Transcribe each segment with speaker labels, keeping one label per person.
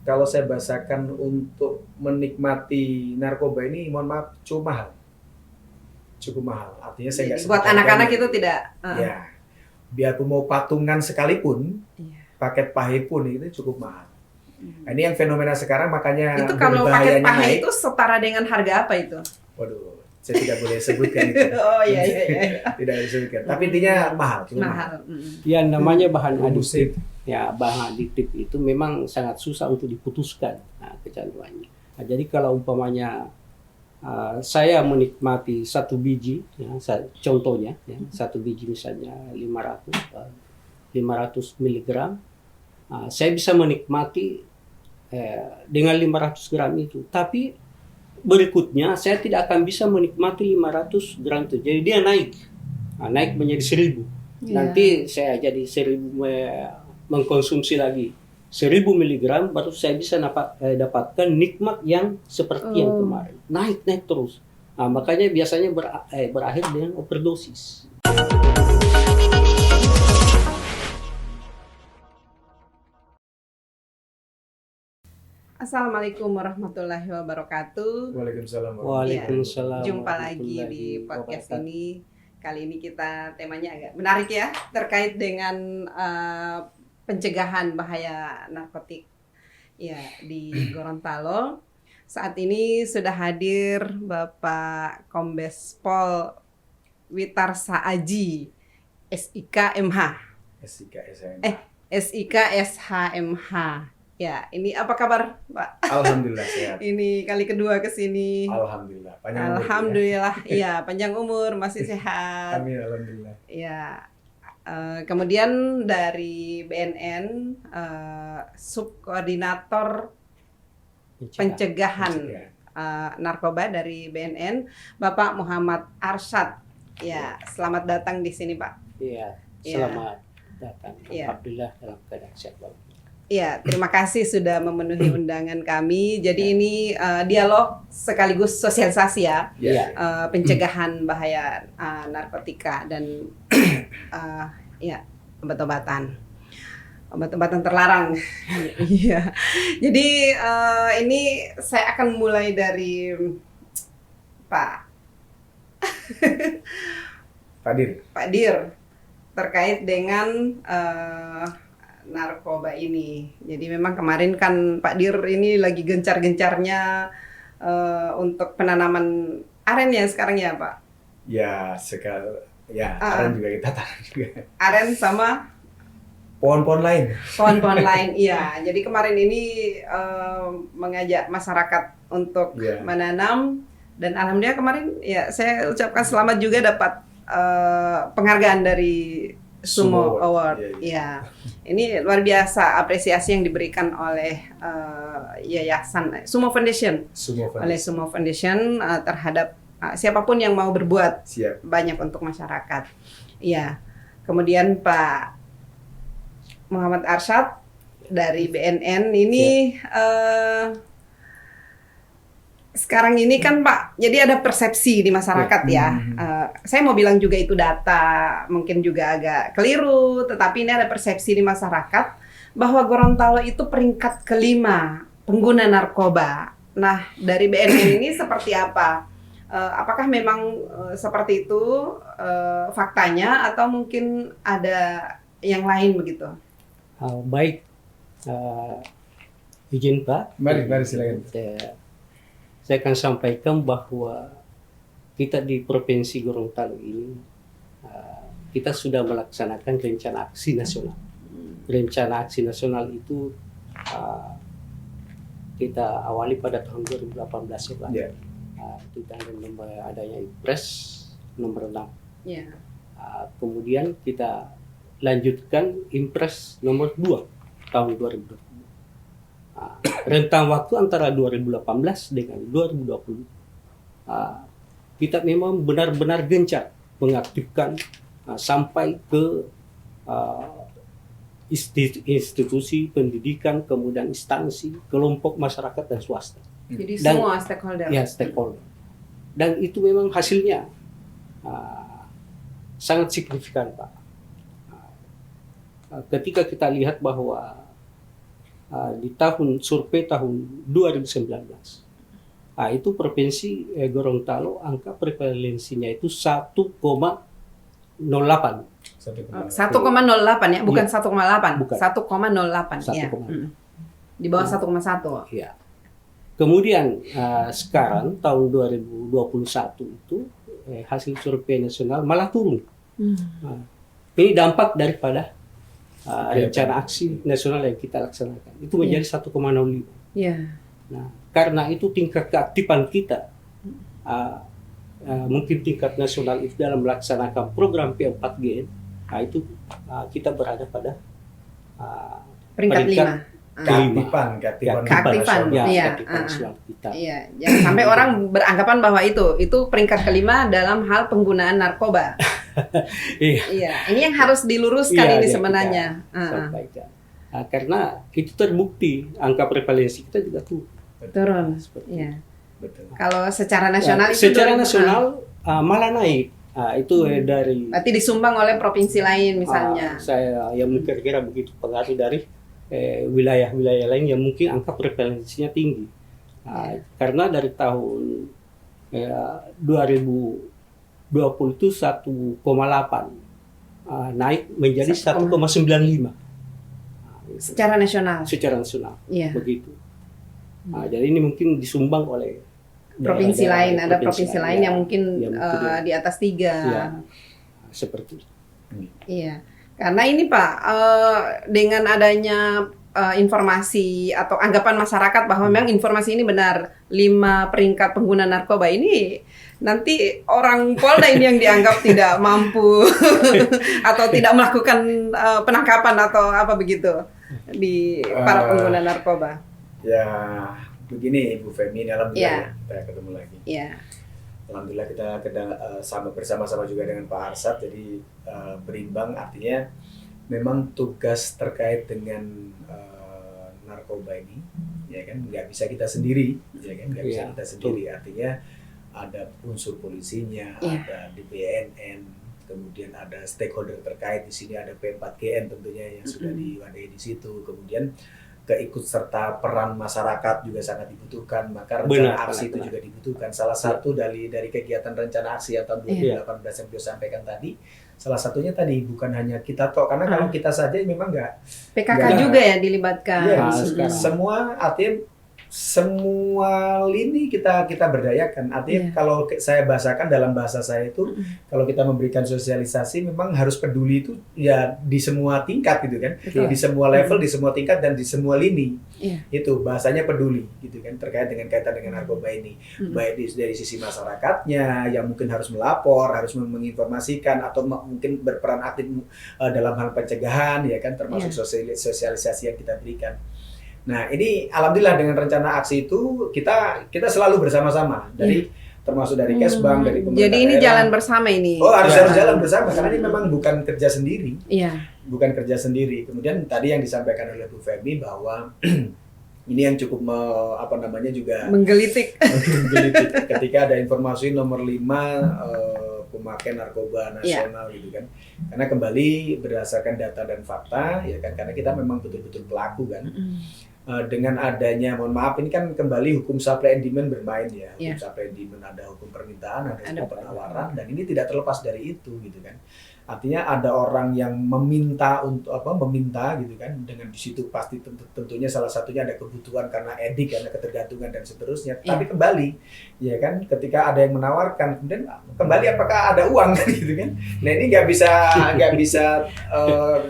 Speaker 1: kalau saya bahasakan untuk menikmati narkoba ini, mohon maaf, cukup mahal. Artinya saya nggak
Speaker 2: Jadi buat anak-anak itu tidak.
Speaker 1: Ya, biarpun mau patungan sekalipun,
Speaker 2: Iya.
Speaker 1: paket pahe pun itu cukup mahal. Nah, ini yang fenomena sekarang, makanya
Speaker 2: Itu kalau paket
Speaker 1: berbahayanya
Speaker 2: pahe
Speaker 1: naik.
Speaker 2: itu setara dengan harga apa itu?
Speaker 1: Waduh, saya tidak boleh sebutkan itu.
Speaker 2: Oh iya.
Speaker 1: Tidak boleh sebutkan. Tapi intinya mahal, cukup mahal.
Speaker 3: Ya namanya bahan
Speaker 1: Musik.
Speaker 3: adiktif. Ya bahan adiktif itu memang sangat susah untuk diputuskan kecanduannya. Nah, jadi kalau umpamanya saya menikmati satu biji, ya, contohnya ya, satu biji misalnya 500 miligram, saya bisa menikmati dengan 500 gram itu. Tapi berikutnya saya tidak akan bisa menikmati 500 gram itu. Jadi dia naik menjadi 1000. Nanti saya jadi 1000 mengkonsumsi lagi 1000 miligram, baru saya bisa dapatkan nikmat yang seperti yang kemarin. Naik terus. Nah, makanya biasanya berakhir dengan overdosis.
Speaker 2: Assalamualaikum warahmatullahi wabarakatuh.
Speaker 1: Waalaikumsalam.
Speaker 3: Waalaikumsalam.
Speaker 2: Jumpa lagi di podcast ini. Kali ini kita temanya agak menarik ya, terkait dengan pencegahan bahaya narkotik ya di Gorontalo. Saat ini sudah hadir Bapak Kombes Pol Witarsa Aji, SIK MH. SIK SHMH. Ya, ini apa kabar, Pak?
Speaker 1: Alhamdulillah sehat.
Speaker 2: Ini kali kedua ke sini.
Speaker 1: Alhamdulillah.
Speaker 2: Alhamdulillah, iya, panjang umur, masih sehat.
Speaker 1: Amin, alhamdulillah.
Speaker 2: Ya. Kemudian dari BNN, subkoordinator pencegahan narkoba dari BNN, Bapak Muhammad Arsyad. Ya, selamat datang di sini, Pak.
Speaker 3: Iya, selamat datang. Alhamdulillah dalam keadaan sehat.
Speaker 2: Ya, terima kasih sudah memenuhi undangan kami. Jadi ini dialog sekaligus sosialisasi ya, pencegahan bahaya narkotika dan ya obat-obatan terlarang. Iya. Jadi ini saya akan mulai dari Pak Dir terkait dengan narkoba ini. Jadi memang kemarin kan Pak Dir ini lagi gencar-gencarnya untuk penanaman aren ya sekarang ya, Pak?
Speaker 1: Ya, aren juga kita tanam juga.
Speaker 2: Aren sama
Speaker 1: pohon-pohon lain.
Speaker 2: Pohon-pohon lain, iya. Jadi kemarin ini mengajak masyarakat untuk menanam, dan alhamdulillah kemarin ya saya ucapkan selamat juga dapat penghargaan dari Sumo Award. Ya. Ini luar biasa apresiasi yang diberikan oleh Yayasan Sumo Foundation. Oleh Sumo Foundation terhadap siapapun yang mau berbuat banyak untuk masyarakat. Iya. Kemudian Pak Muhammad Arsyad dari BNN ini sekarang ini kan Pak, jadi ada persepsi di masyarakat ya. Saya mau bilang juga itu data mungkin juga agak keliru, tetapi ini ada persepsi di masyarakat bahwa Gorontalo itu peringkat kelima pengguna narkoba. Nah, dari BNN ini seperti apa? Apakah memang seperti itu faktanya atau mungkin ada yang lain begitu?
Speaker 3: Baik, izin Pak.
Speaker 1: Mari silakan.
Speaker 3: Saya akan sampaikan bahwa kita di Provinsi Gorontalo ini kita sudah melaksanakan rencana aksi nasional. Rencana aksi nasional itu kita awali pada tahun 2018 ya, Pak. Kita adanya Impres nomor 6.
Speaker 2: Yeah.
Speaker 3: Kemudian kita lanjutkan Impres nomor 2 tahun 2020. Rentang waktu antara 2018 dengan 2020 kita memang benar-benar gencar mengaktifkan sampai ke institusi pendidikan, kemudian instansi, kelompok masyarakat dan swasta.
Speaker 2: Jadi semua stakeholder.
Speaker 3: Ya, stakeholder. Dan itu memang hasilnya sangat signifikan, Pak. Ketika kita lihat bahwa di tahun survei tahun 2019. Itu provinsi Gorontalo angka prevalensinya itu 1,08.
Speaker 2: 1,08 ya, bukan 1,8.
Speaker 3: Bukan.
Speaker 2: 1,08 ya.
Speaker 3: 1,08.
Speaker 2: Di bawah 1,1.
Speaker 3: Ya. Kemudian sekarang tahun 2021 itu hasil survei nasional malah turun. Nah, ini dampak daripada rencana aksi nasional yang kita laksanakan. Itu menjadi 1,05.
Speaker 2: Iya.
Speaker 3: Nah, karena itu tingkat keaktifan kita mungkin tingkat nasional itu dalam melaksanakan program P4GN, itu kita berada pada
Speaker 2: peringkat 5.
Speaker 1: Keaktifan
Speaker 2: Keaktifan, iya.
Speaker 3: nasional kita.
Speaker 2: Iya, jangan sampai orang beranggapan bahwa itu peringkat kelima dalam hal penggunaan narkoba. Iya, ini yang harus diluruskan ini sebenarnya.
Speaker 3: Sampaikan. Karena itu terbukti angka prevalensi kita juga
Speaker 2: turun. Iya.
Speaker 1: Betul.
Speaker 2: Kalau secara nasional itu
Speaker 3: secara nasional malah naik. Itu dari.
Speaker 2: Berarti disumbang oleh provinsi lain misalnya.
Speaker 3: Saya yang kira-kira begitu pengaruh dari wilayah-wilayah lain yang mungkin angka prevalensinya tinggi. Karena dari tahun 2020 itu 1,8 naik menjadi 1,95
Speaker 2: secara nasional.
Speaker 3: Secara nasional, begitu. Jadi ini mungkin disumbang oleh
Speaker 2: provinsi lain, ada provinsi lain yang mungkin di atas 3.
Speaker 3: Ya, seperti itu.
Speaker 2: Iya. Karena ini Pak, dengan adanya informasi atau anggapan masyarakat bahwa memang informasi ini benar, 5 peringkat pengguna narkoba ini nanti orang Polda ini yang dianggap tidak mampu atau tidak melakukan penangkapan atau apa begitu di para pengguna narkoba.
Speaker 1: Ya, begini Ibu Femi, alhamdulillah kita ketemu lagi.
Speaker 2: Iya.
Speaker 1: Alhamdulillah kita bersama-sama juga dengan Pak Arsad, jadi berimbang, artinya memang tugas terkait dengan narkoba ini, ya kan, nggak bisa kita sendiri, ya kan, nggak bisa kita sendiri. Artinya ada unsur polisinya, ada di BNN, kemudian ada stakeholder terkait di sini, ada P4GN tentunya yang sudah diwadahi di situ, kemudian keikut serta peran masyarakat juga sangat dibutuhkan, maka rencana aksi itu juga dibutuhkan. Salah satu dari kegiatan rencana aksi yang tahun 2018 yang beliau sampaikan tadi, salah satunya tadi bukan hanya kita toh, karena kalau kita saja memang nggak
Speaker 2: PKK juga ya dilibatkan.
Speaker 1: Ya, semua artinya semua lini kita berdayakan. Artinya kalau saya bahasakan dalam bahasa saya itu, kalau kita memberikan sosialisasi memang harus peduli itu ya di semua tingkat gitu kan. Di semua level, di semua tingkat dan di semua lini. Itu bahasanya peduli gitu kan, terkait dengan kaitan dengan narkoba ini. Baik dari sisi masyarakatnya yang mungkin harus melapor, harus menginformasikan atau mungkin berperan aktif dalam hal pencegahan ya kan, termasuk sosialisasi yang kita berikan. Nah, ini alhamdulillah dengan rencana aksi itu kita selalu bersama-sama termasuk dari Kesbang, dari pemerintah.
Speaker 2: Jadi ini
Speaker 1: daerah.
Speaker 2: jalan bersama ini.
Speaker 1: Oh, harus jalan bersama karena ini memang bukan kerja sendiri.
Speaker 2: Iya.
Speaker 1: Bukan kerja sendiri. Kemudian tadi yang disampaikan oleh Bu Femi bahwa ini yang cukup juga
Speaker 2: menggelitik.
Speaker 1: Ketika ada informasi nomor 5 pemakaian narkoba nasional gitu kan. Karena kembali berdasarkan data dan fakta ya kan, karena kita memang betul-betul pelaku kan. Dengan adanya, mohon maaf, ini kan kembali hukum supply and demand bermain ya. Hukum supply and demand, ada hukum permintaan, ada hukum penawaran, dan ini tidak terlepas dari itu gitu kan. Artinya ada orang yang meminta gitu kan, dengan di situ pasti tentunya salah satunya ada kebutuhan karena edik, karena ketergantungan dan seterusnya. Tapi kembali ya kan, ketika ada yang menawarkan, kemudian kembali apakah ada uang kan gitu kan. Nah, ini nggak bisa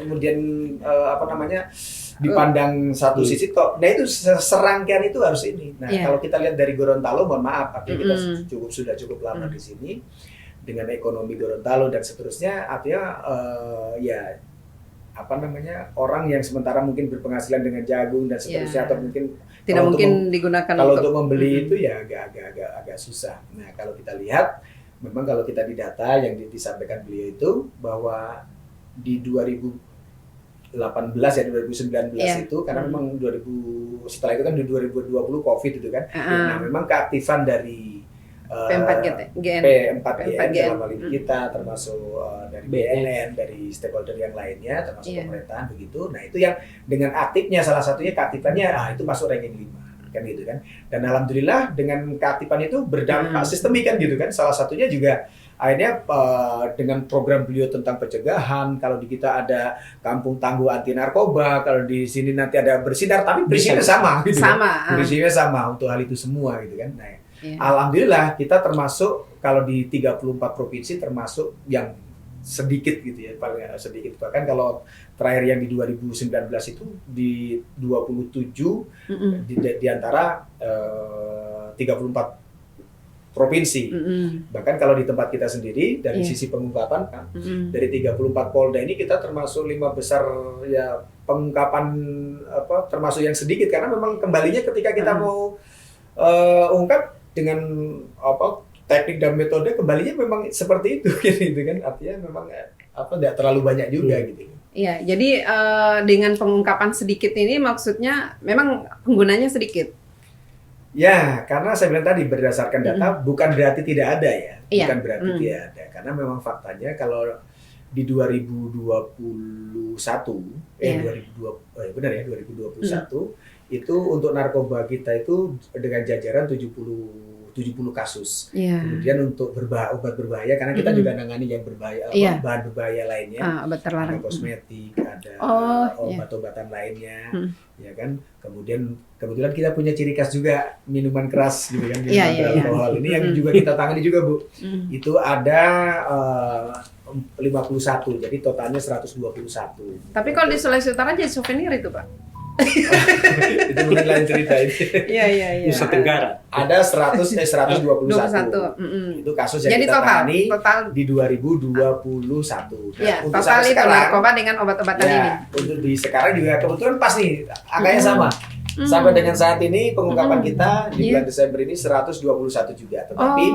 Speaker 1: kemudian dipandang satu sisi kok. Nah, itu serangkaian itu harus ini. Nah, kalau kita lihat dari Gorontalo, mohon maaf, artinya kita sudah cukup lama di sini dengan ekonomi Gorontalo dan seterusnya, artinya orang yang sementara mungkin berpenghasilan dengan jagung dan seterusnya atau mungkin
Speaker 2: tidak mungkin digunakan
Speaker 1: kalau untuk membeli itu ya agak susah. Nah, kalau kita lihat memang kalau kita di data yang disampaikan beliau itu bahwa di 2018 ya 2019 itu karena memang setelah itu kan di 2020 Covid itu kan. Nah, memang keaktifan dari
Speaker 2: P4GN
Speaker 1: dalam hal ini kita, termasuk dari BNN, dari stakeholder yang lainnya, termasuk pemerintahan begitu. Nah itu yang dengan aktifnya, salah satunya keaktifannya, itu masuk ranking 5 kan gitu kan. Dan alhamdulillah dengan keaktifan itu berdampak sistemik kan gitu kan. Salah satunya juga akhirnya dengan program beliau tentang pencegahan, kalau di kita ada kampung tangguh anti narkoba, kalau di sini nanti ada bersinar, tapi prinsipnya sama gitu.
Speaker 2: Sama.
Speaker 1: Prinsipnya sama untuk hal itu semua gitu kan. Nah, alhamdulillah kita termasuk kalau di 34 provinsi termasuk yang sedikit gitu ya, paling sedikit. Bahkan kalau terakhir yang di 2019 itu di 27 di antara 34 provinsi. Bahkan kalau di tempat kita sendiri dari sisi pengungkapan kan, dari 34 Polda ini kita termasuk 5 besar ya pengungkapan termasuk yang sedikit, karena memang kembalinya ketika kita mau ungkap dengan teknik dan metode, kembalinya memang seperti itu gitu kan. Artinya memang tidak terlalu banyak juga gitu.
Speaker 2: Iya, jadi dengan pengungkapan sedikit ini maksudnya memang penggunanya sedikit.
Speaker 1: Ya, karena saya bilang tadi berdasarkan data bukan berarti tidak ada ya. Bukan berarti tidak ada. Karena memang faktanya kalau di 2021 2021 itu untuk narkoba kita itu dengan jajaran 70 kasus. Kemudian untuk obat berbahaya, karena kita juga nangani yang berbahaya, bahan berbahaya lainnya,
Speaker 2: obat terlarang,
Speaker 1: ada kosmetik, ada obat-obatan lainnya, ya kan. Kemudian kita punya ciri khas juga minuman keras gitu kan, minuman beralkohol. Ini yang juga kita tangani juga, Bu. Itu ada 51, jadi totalnya 121.
Speaker 2: Tapi kalau di Sulawesi Utara jadi souvenir itu, Pak.
Speaker 1: Itu mungkin lain cerita ini.
Speaker 2: Iya.
Speaker 3: Nusa Tenggara.
Speaker 1: Ada 121. Itu kasus yang
Speaker 2: jadi
Speaker 1: kita tangani
Speaker 2: total
Speaker 1: di 2021.
Speaker 2: Ya, total itu narkoba dengan obat-obatan ini.
Speaker 1: Untuk di sekarang juga kebetulan pas nih, angkanya sama. Sampai dengan saat ini pengungkapan kita di bulan Desember ini 121 juga. Tetapi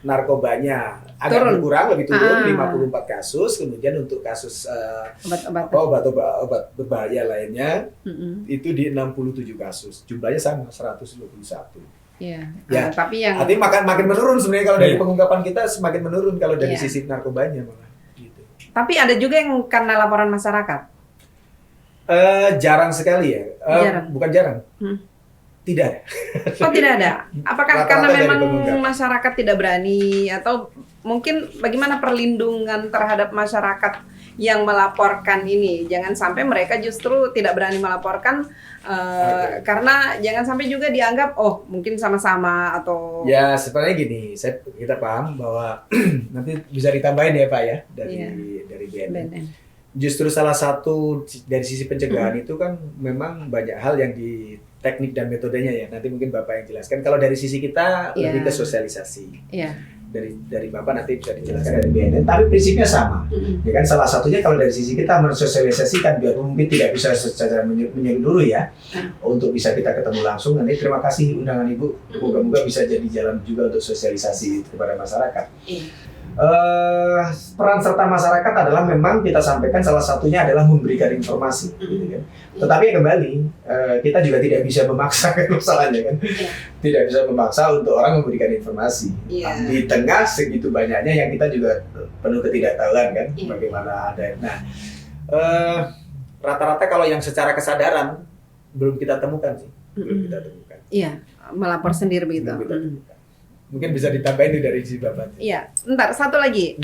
Speaker 1: narkobanya agak berkurang, lebih turun 54 kasus. Kemudian untuk kasus obat berbahaya lainnya itu di 67 kasus. Jumlahnya sama 121.
Speaker 2: Iya.
Speaker 1: Ya,
Speaker 2: tapi yang
Speaker 1: artinya makin menurun sebenarnya kalau dari pengungkapan kita, semakin menurun kalau dari sisi narkobanya malah. Gitu.
Speaker 2: Tapi ada juga yang karena laporan masyarakat.
Speaker 1: Jarang sekali ya. Bukan jarang. Tidak ada.
Speaker 2: Oh, tidak ada. Apakah karena memang masyarakat tidak berani, atau mungkin bagaimana perlindungan terhadap masyarakat yang melaporkan ini? Jangan sampai mereka justru tidak berani melaporkan karena jangan sampai juga dianggap mungkin sama-sama atau. Ya,
Speaker 1: sebenarnya gini, kita paham bahwa nanti bisa ditambahin ya Pak ya dari BNN. Justru salah satu dari sisi pencegahan itu kan memang banyak hal yang di teknik dan metodenya ya. Nanti mungkin Bapak yang jelaskan. Kalau dari sisi kita lebih ke sosialisasi. Dari Bapak nanti bisa dijelaskan dari BNN. Tapi prinsipnya sama. Ya kan, salah satunya kalau dari sisi kita mensosialisasikan, biar mungkin tidak bisa secara menyeluruh ya, untuk bisa kita ketemu langsung. Nanti terima kasih undangan Ibu. Moga-moga bisa jadi jalan juga untuk sosialisasi kepada masyarakat. Peran serta masyarakat adalah memang kita sampaikan, salah satunya adalah memberikan informasi, gitu kan. Tetapi kembali kita juga tidak bisa memaksa kan masalahnya kan, tidak bisa memaksa untuk orang memberikan informasi di tengah segitu banyaknya yang kita juga penuh ketidaktahuan kan, bagaimana ada. Nah, rata-rata kalau yang secara kesadaran belum kita temukan sih, belum kita temukan.
Speaker 2: Iya, melapor sendiri begitu.
Speaker 1: Mungkin bisa ditambahin dari sisi Bapak.
Speaker 2: Iya, ntar satu lagi.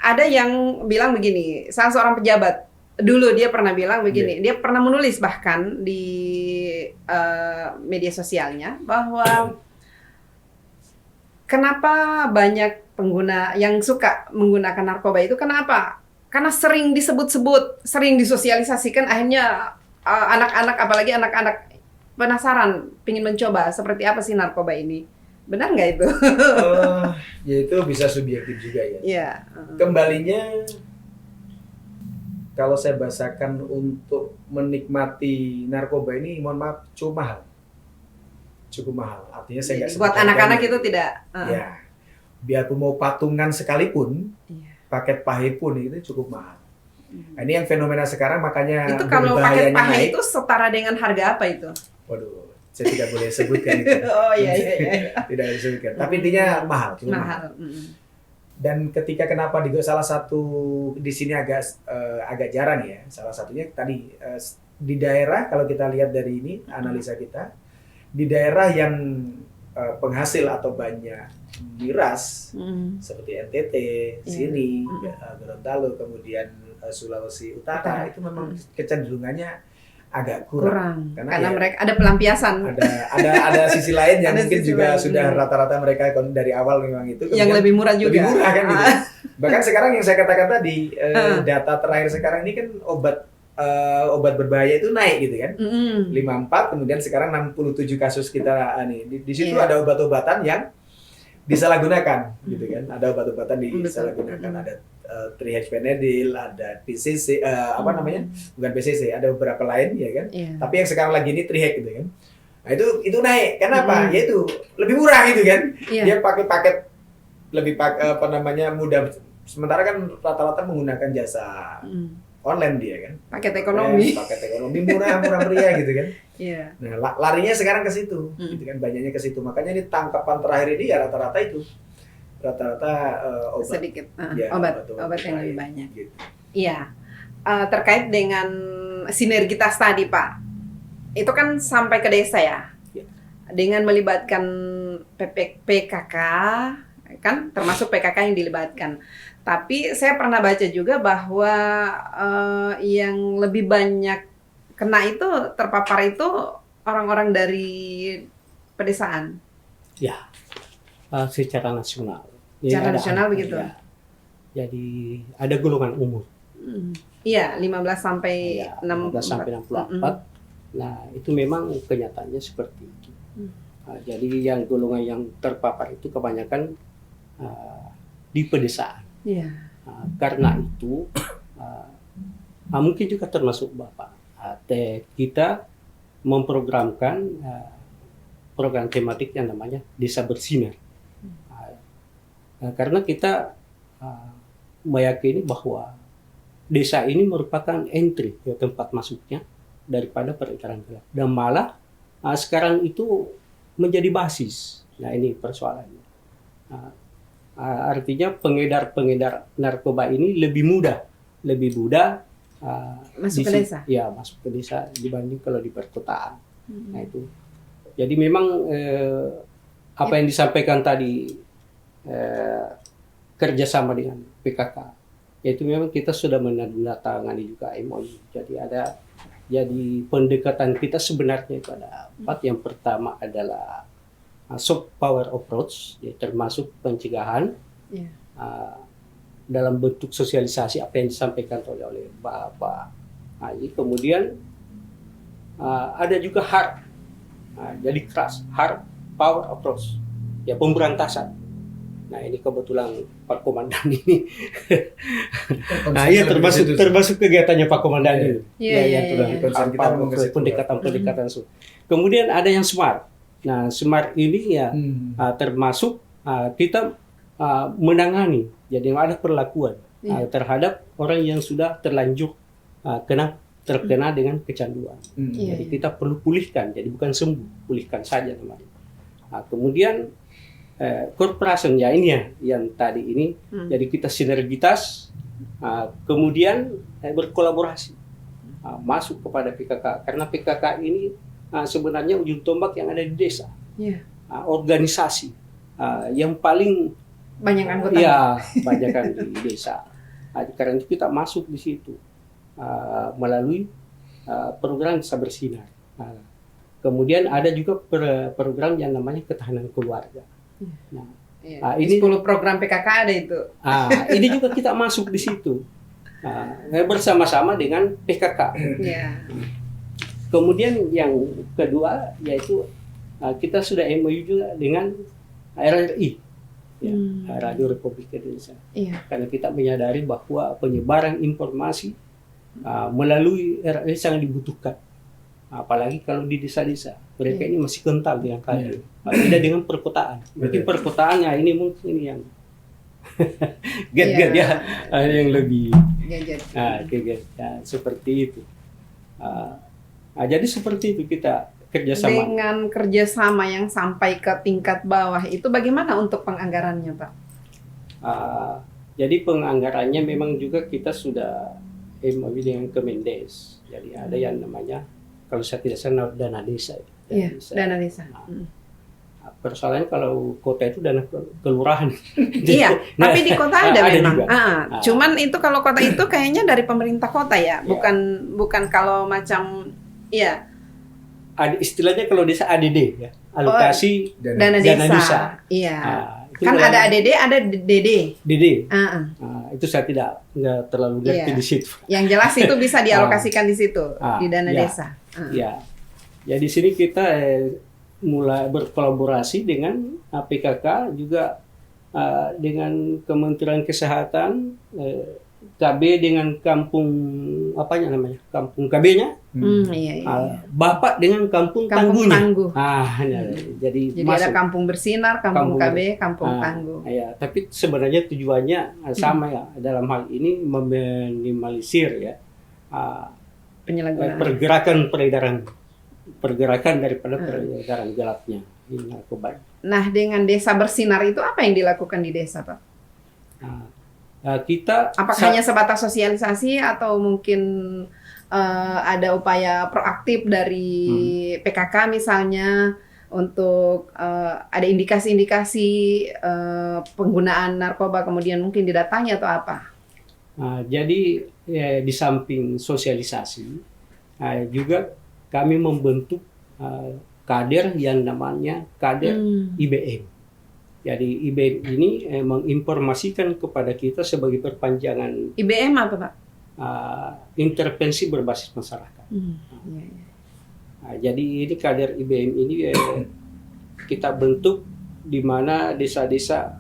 Speaker 2: Ada yang bilang begini, salah seorang pejabat dulu dia pernah bilang begini, dia pernah menulis bahkan di media sosialnya bahwa kenapa banyak pengguna yang suka menggunakan narkoba itu, kenapa? Karena sering disebut-sebut, sering disosialisasikan, akhirnya anak-anak, apalagi anak-anak penasaran, ingin mencoba seperti apa sih narkoba ini. Benar nggak itu?
Speaker 1: Ya itu bisa subjektif juga ya.
Speaker 2: Iya.
Speaker 1: Kembalinya, kalau saya bahasakan untuk menikmati narkoba ini, mohon maaf, cukup mahal. Cukup mahal. Artinya saya nggak.
Speaker 2: Buat anak-anak itu tidak.
Speaker 1: Ya, biarpun mau patungan sekalipun, paket pahe pun itu cukup mahal. Nah, ini yang fenomena sekarang, makanya
Speaker 2: itu kalau paket pahe itu setara dengan harga apa itu?
Speaker 1: Waduh, saya tidak boleh sebutkan itu.
Speaker 2: Oh iya.
Speaker 1: Tidak boleh sebutkan. Tapi intinya mahal.
Speaker 2: Mahal.
Speaker 1: Dan ketika kenapa di salah satu di sini agak jarang ya. Salah satunya tadi di daerah, kalau kita lihat dari ini analisa kita, di daerah yang penghasil atau banyak miras seperti NTT, sini, Gorontalo, kemudian Sulawesi Utara, itu memang kecenderungannya agak kurang. Karena ya,
Speaker 2: mereka ada pelampiasan.
Speaker 1: Ada sisi lain yang mungkin juga sudah rata-rata mereka dari awal memang itu.
Speaker 2: Yang lebih murah juga.
Speaker 1: Lebih murah kan gitu. Bahkan sekarang yang saya katakan tadi, data terakhir sekarang ini kan obat berbahaya itu naik gitu kan. 54, kemudian sekarang 67 kasus kita nih. Di situ ada obat-obatan yang disalahgunakan gitu kan. Ada obat-obatan disalahgunakan, ada 3-hexpenadil, ada PCC, bukan PCC, ada beberapa lain ya kan. Tapi yang sekarang lagi ini 3-hex gitu kan. Nah itu naik, kenapa? Yaitu lebih murah gitu kan. Dia pakai paket lebih mudah. Sementara kan rata-rata menggunakan jasa online dia kan.
Speaker 2: Paket ekonomi
Speaker 1: murah meriah gitu kan. Nah, larinya sekarang ke situ, gitu kan, banyaknya ke situ. Makanya di tangkapan terakhir ini ya rata-rata obat.
Speaker 2: Sedikit obat yang lebih banyak. Gitu. Iya. Terkait dengan sinergitas tadi, Pak. Itu kan sampai ke desa ya. Dengan melibatkan PKK, kan termasuk PKK yang dilibatkan. Tapi saya pernah baca juga bahwa yang lebih banyak kena itu, terpapar itu orang-orang dari pedesaan.
Speaker 3: Ya, secara nasional.
Speaker 2: Secara nasional begitu.
Speaker 3: Ya. Jadi ada golongan umur.
Speaker 2: Iya, 15 sampai
Speaker 3: 64. Nah, itu memang kenyataannya seperti itu. Jadi yang golongan yang terpapar itu kebanyakan di pedesaan. Karena itu mungkin juga termasuk Bapak. Kita memprogramkan program tematik yang namanya Desa Bersinar. Karena kita meyakini bahwa desa ini merupakan entry ke tempat masuknya daripada peredaran gelap. Dan malah sekarang itu menjadi basis. Nah ini persoalannya. Artinya pengedar narkoba ini lebih mudah
Speaker 2: masuk ke desa.
Speaker 3: Ya, masuk ke desa dibanding kalau di perkotaan. Nah itu. Jadi memang apa yang disampaikan tadi kerjasama dengan PKK, yaitu memang kita sudah menandatangani juga MOU. Jadi pendekatan kita sebenarnya itu ada 4. Yang pertama adalah soft power approach, ya, termasuk pencegahan dalam bentuk sosialisasi apa yang disampaikan oleh Bapak Haji. Kemudian ada juga hard, jadi keras, hard power approach, ya pemberantasan. Nah ini kebetulan Pak Komandan ini, nah iya termasuk kegiatannya Pak Komandan ini. Pendekatan. Kemudian ada yang smart. Nah smart ini ya termasuk kita menangani, jadi ada perlakuan terhadap orang yang sudah terlanjur terkena dengan kecanduan. Jadi kita perlu pulihkan, jadi bukan sembuh, pulihkan saja namanya. Kemudian corporation ya ini ya yang tadi ini, jadi kita sinergitas, kemudian berkolaborasi masuk kepada PKK, karena PKK ini sebenarnya ujung tombak yang ada di desa, organisasi yang paling
Speaker 2: banyak anggota.
Speaker 3: Ya banyak kan di desa. Karena itu kita masuk di situ melalui program Desa Bersinar. Kemudian ada juga program yang namanya ketahanan keluarga. Nah,
Speaker 2: ini 10 program PKK ada itu.
Speaker 3: Ini juga kita masuk di situ bersama-sama dengan PKK. Kemudian yang kedua yaitu kita sudah MOU juga dengan RRI, Radio Republik Indonesia. Karena kita menyadari bahwa penyebaran informasi melalui RRI sangat dibutuhkan. Apalagi kalau di desa-desa, mereka ini masih kental dengan keadaan. Beda dengan perkotaan. Mungkin perkotaannya ini mungkin yang gadget ya, yang lebih gadget. Seperti itu. Jadi seperti itu kita kerjasama.
Speaker 2: Dengan kerjasama yang sampai ke tingkat bawah itu bagaimana untuk penganggarannya, Pak?
Speaker 3: Jadi penganggarannya memang juga kita sudah MOU dengan Kemendes. Jadi ada yang namanya, kalau saya tidak salah, dana desa.
Speaker 2: Iya, dana desa.
Speaker 3: Persoalannya kalau kota itu dana kelurahan.
Speaker 2: Iya, tapi di kota ada memang.
Speaker 3: Juga.
Speaker 2: Cuman itu kalau kota itu kayaknya dari pemerintah kota ya, bukan kalau macam ya.
Speaker 3: Istilahnya kalau desa ADD ya, alokasi
Speaker 2: dana desa. Iya. Kan ada ADD, ada DD.
Speaker 3: Itu saya nggak terlalu ngerti di situ.
Speaker 2: Yang jelas itu bisa dialokasikan di situ, di dana desa.
Speaker 3: Ya, di sini kita mulai berkolaborasi dengan PKK juga dengan Kementerian Kesehatan, KB dengan kampung kampung KB-nya, Bapak dengan kampung Tangguhnya. Jadi
Speaker 2: ada kampung bersinar, kampung KB, kampung Tangguh.
Speaker 3: Ya, tapi sebenarnya tujuannya sama ya, dalam hal ini meminimalisir ya pergerakan daripada peredaran gelapnya di narkoba.
Speaker 2: Nah, dengan desa bersinar itu apa yang dilakukan di desa, Pak?
Speaker 3: Kita
Speaker 2: hanya sebatas sosialisasi atau mungkin ada upaya proaktif dari PKK misalnya untuk ada indikasi-indikasi penggunaan narkoba kemudian mungkin didatangi atau apa?
Speaker 3: Jadi di samping sosialisasi juga kami membentuk kader yang namanya kader IBM. Jadi IBM ini menginformasikan kepada kita sebagai perpanjangan.
Speaker 2: IBM apa, Pak?
Speaker 3: Intervensi berbasis masyarakat. Jadi ini kader IBM ini kita bentuk di mana desa-desa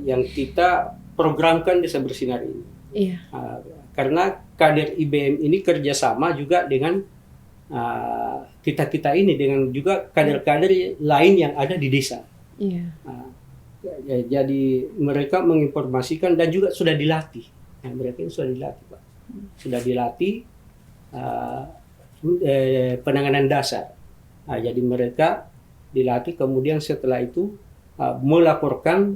Speaker 3: yang kita programkan desa bersinar ini. Karena kader IBM ini kerjasama juga dengan kita ini dengan juga kader-kader lain yang ada di desa. Jadi mereka menginformasikan dan juga sudah dilatih. Mereka ini sudah dilatih, Pak. Sudah dilatih penanganan dasar. Jadi mereka dilatih, kemudian setelah itu melaporkan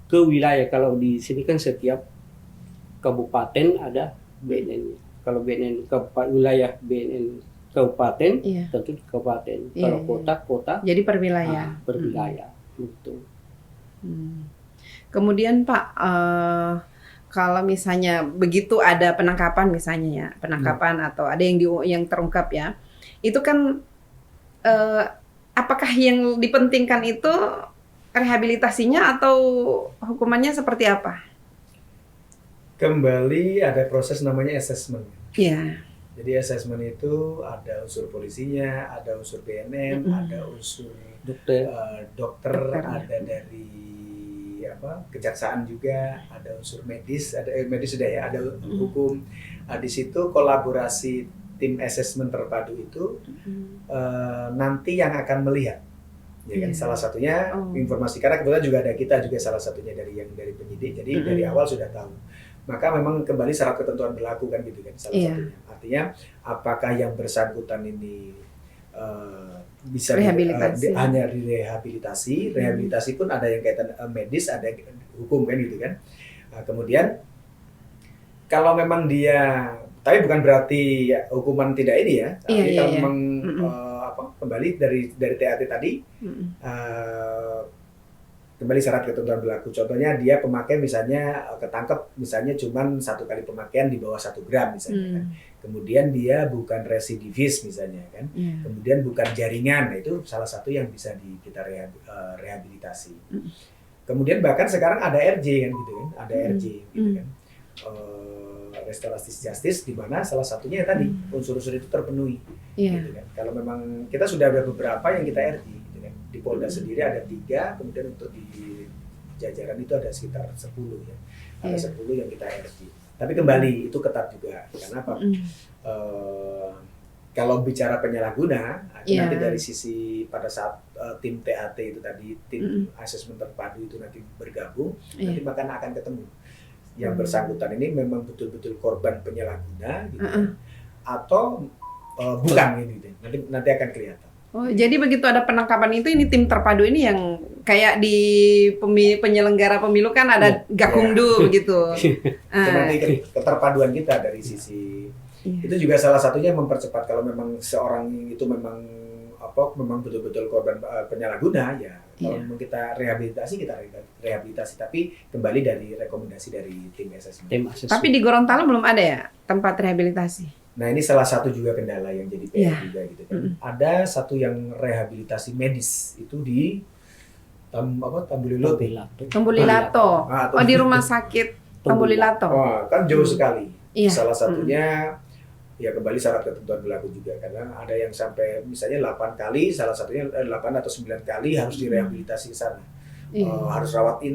Speaker 3: ke wilayah. Kalau di sini kan setiap kabupaten ada BNN. Kalau BNN wilayah BNN kabupaten, tentu di kabupaten. Kalau kota. Jadi
Speaker 2: per wilayah.
Speaker 3: Per wilayah, betul.
Speaker 2: Kemudian Pak, kalau misalnya begitu ada penangkapan misalnya ya, atau ada yang terungkap ya, itu kan apakah yang dipentingkan itu rehabilitasinya atau hukumannya seperti apa?
Speaker 1: Kembali ada proses namanya assessment.
Speaker 2: Iya.
Speaker 1: Jadi assessment itu ada unsur polisinya, ada unsur BNN, ada unsur dokter, ada dari kejaksaan juga, ada unsur medis, medis sudah ya, ada hukum. Di situ kolaborasi tim assessment terpadu itu nanti yang akan melihat, ya kan? Salah satunya informasi, karena kebetulan juga ada kita juga salah satunya dari penyidik, jadi dari awal sudah tahu. Maka memang kembali syarat ketentuan berlaku kan gitu kan salah satunya. Artinya apakah yang bersangkutan ini bisa hanya direhabilitasi, rehabilitasi pun ada yang kaitan medis, ada hukum kan gitu kan. Kemudian kalau memang dia, tapi bukan berarti hukuman tidak ini ya. Tapi kalau memang kembali dari TAT tadi, kembali syarat ketentuan berlaku. Contohnya dia pemakai misalnya ketangkep misalnya cuman 1 kali pemakaian di bawah 1 gram misalnya kan. Kemudian dia bukan residivis misalnya kan. Kemudian bukan jaringan, nah, itu salah satu yang bisa kita rehabilitasi. Kemudian bahkan sekarang ada RJ kan gitu kan, ada RJ gitu kan. Restoratif justice di mana salah satunya tadi unsur-unsur itu terpenuhi. Gitu kan. Kalau memang kita sudah ada beberapa yang kita RJ. Di Polda sendiri ada 3, kemudian untuk di jajaran itu ada sekitar 10 ya. Ada 10 yang kita RJ. Tapi kembali itu ketat juga. Karena apa? Kalau bicara penyalahguna, nanti dari sisi pada saat tim TAT itu tadi, tim asesmen terpadu itu nanti bergabung, nanti bahkan akan ketemu. Yang bersangkutan ini memang betul-betul korban penyalahguna gitu. Atau bukan gitu. Nanti akan kelihatan.
Speaker 2: Oh, jadi begitu ada penangkapan itu, ini tim terpadu ini yang kayak di penyelenggara pemilu kan ada gakumdu gitu.
Speaker 1: Itu nanti keterpaduan kita dari sisi itu juga salah satunya mempercepat kalau memang seorang itu memang betul-betul korban penyalahguna ya. Kalau memang kita rehabilitasi, tapi kembali dari rekomendasi dari tim asesmen.
Speaker 2: Tapi di Gorontalo belum ada ya tempat rehabilitasi.
Speaker 1: Nah ini salah satu juga kendala yang jadi PR juga gitu kan. Ada satu yang rehabilitasi medis itu di
Speaker 2: Tambulilato. Oh di rumah sakit Tambulilato.
Speaker 1: Oh, kan jauh sekali. Salah satunya ya kembali syarat ketentuan berlaku juga karena ada yang sampai misalnya 8 kali, salah satunya 8 atau 9 kali harus direhabilitasi ke sana. Harus rawat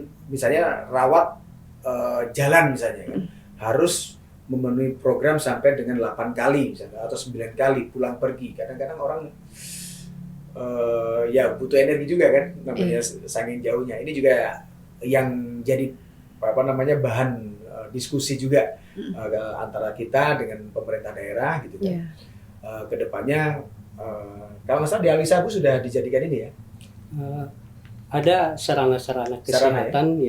Speaker 1: jalan misalnya kan. Harus memenuhi program sampai dengan 8 kali misalnya atau 9 kali pulang pergi. Kadang-kadang orang ya butuh energi juga kan namanya saking jauhnya. Ini juga yang jadi bahan diskusi juga antara kita dengan pemerintah daerah gitu kan. Kedepannya kalau nggak salah di Alisabu sudah dijadikan ini ya.
Speaker 3: Ada sarana-sarana kesehatan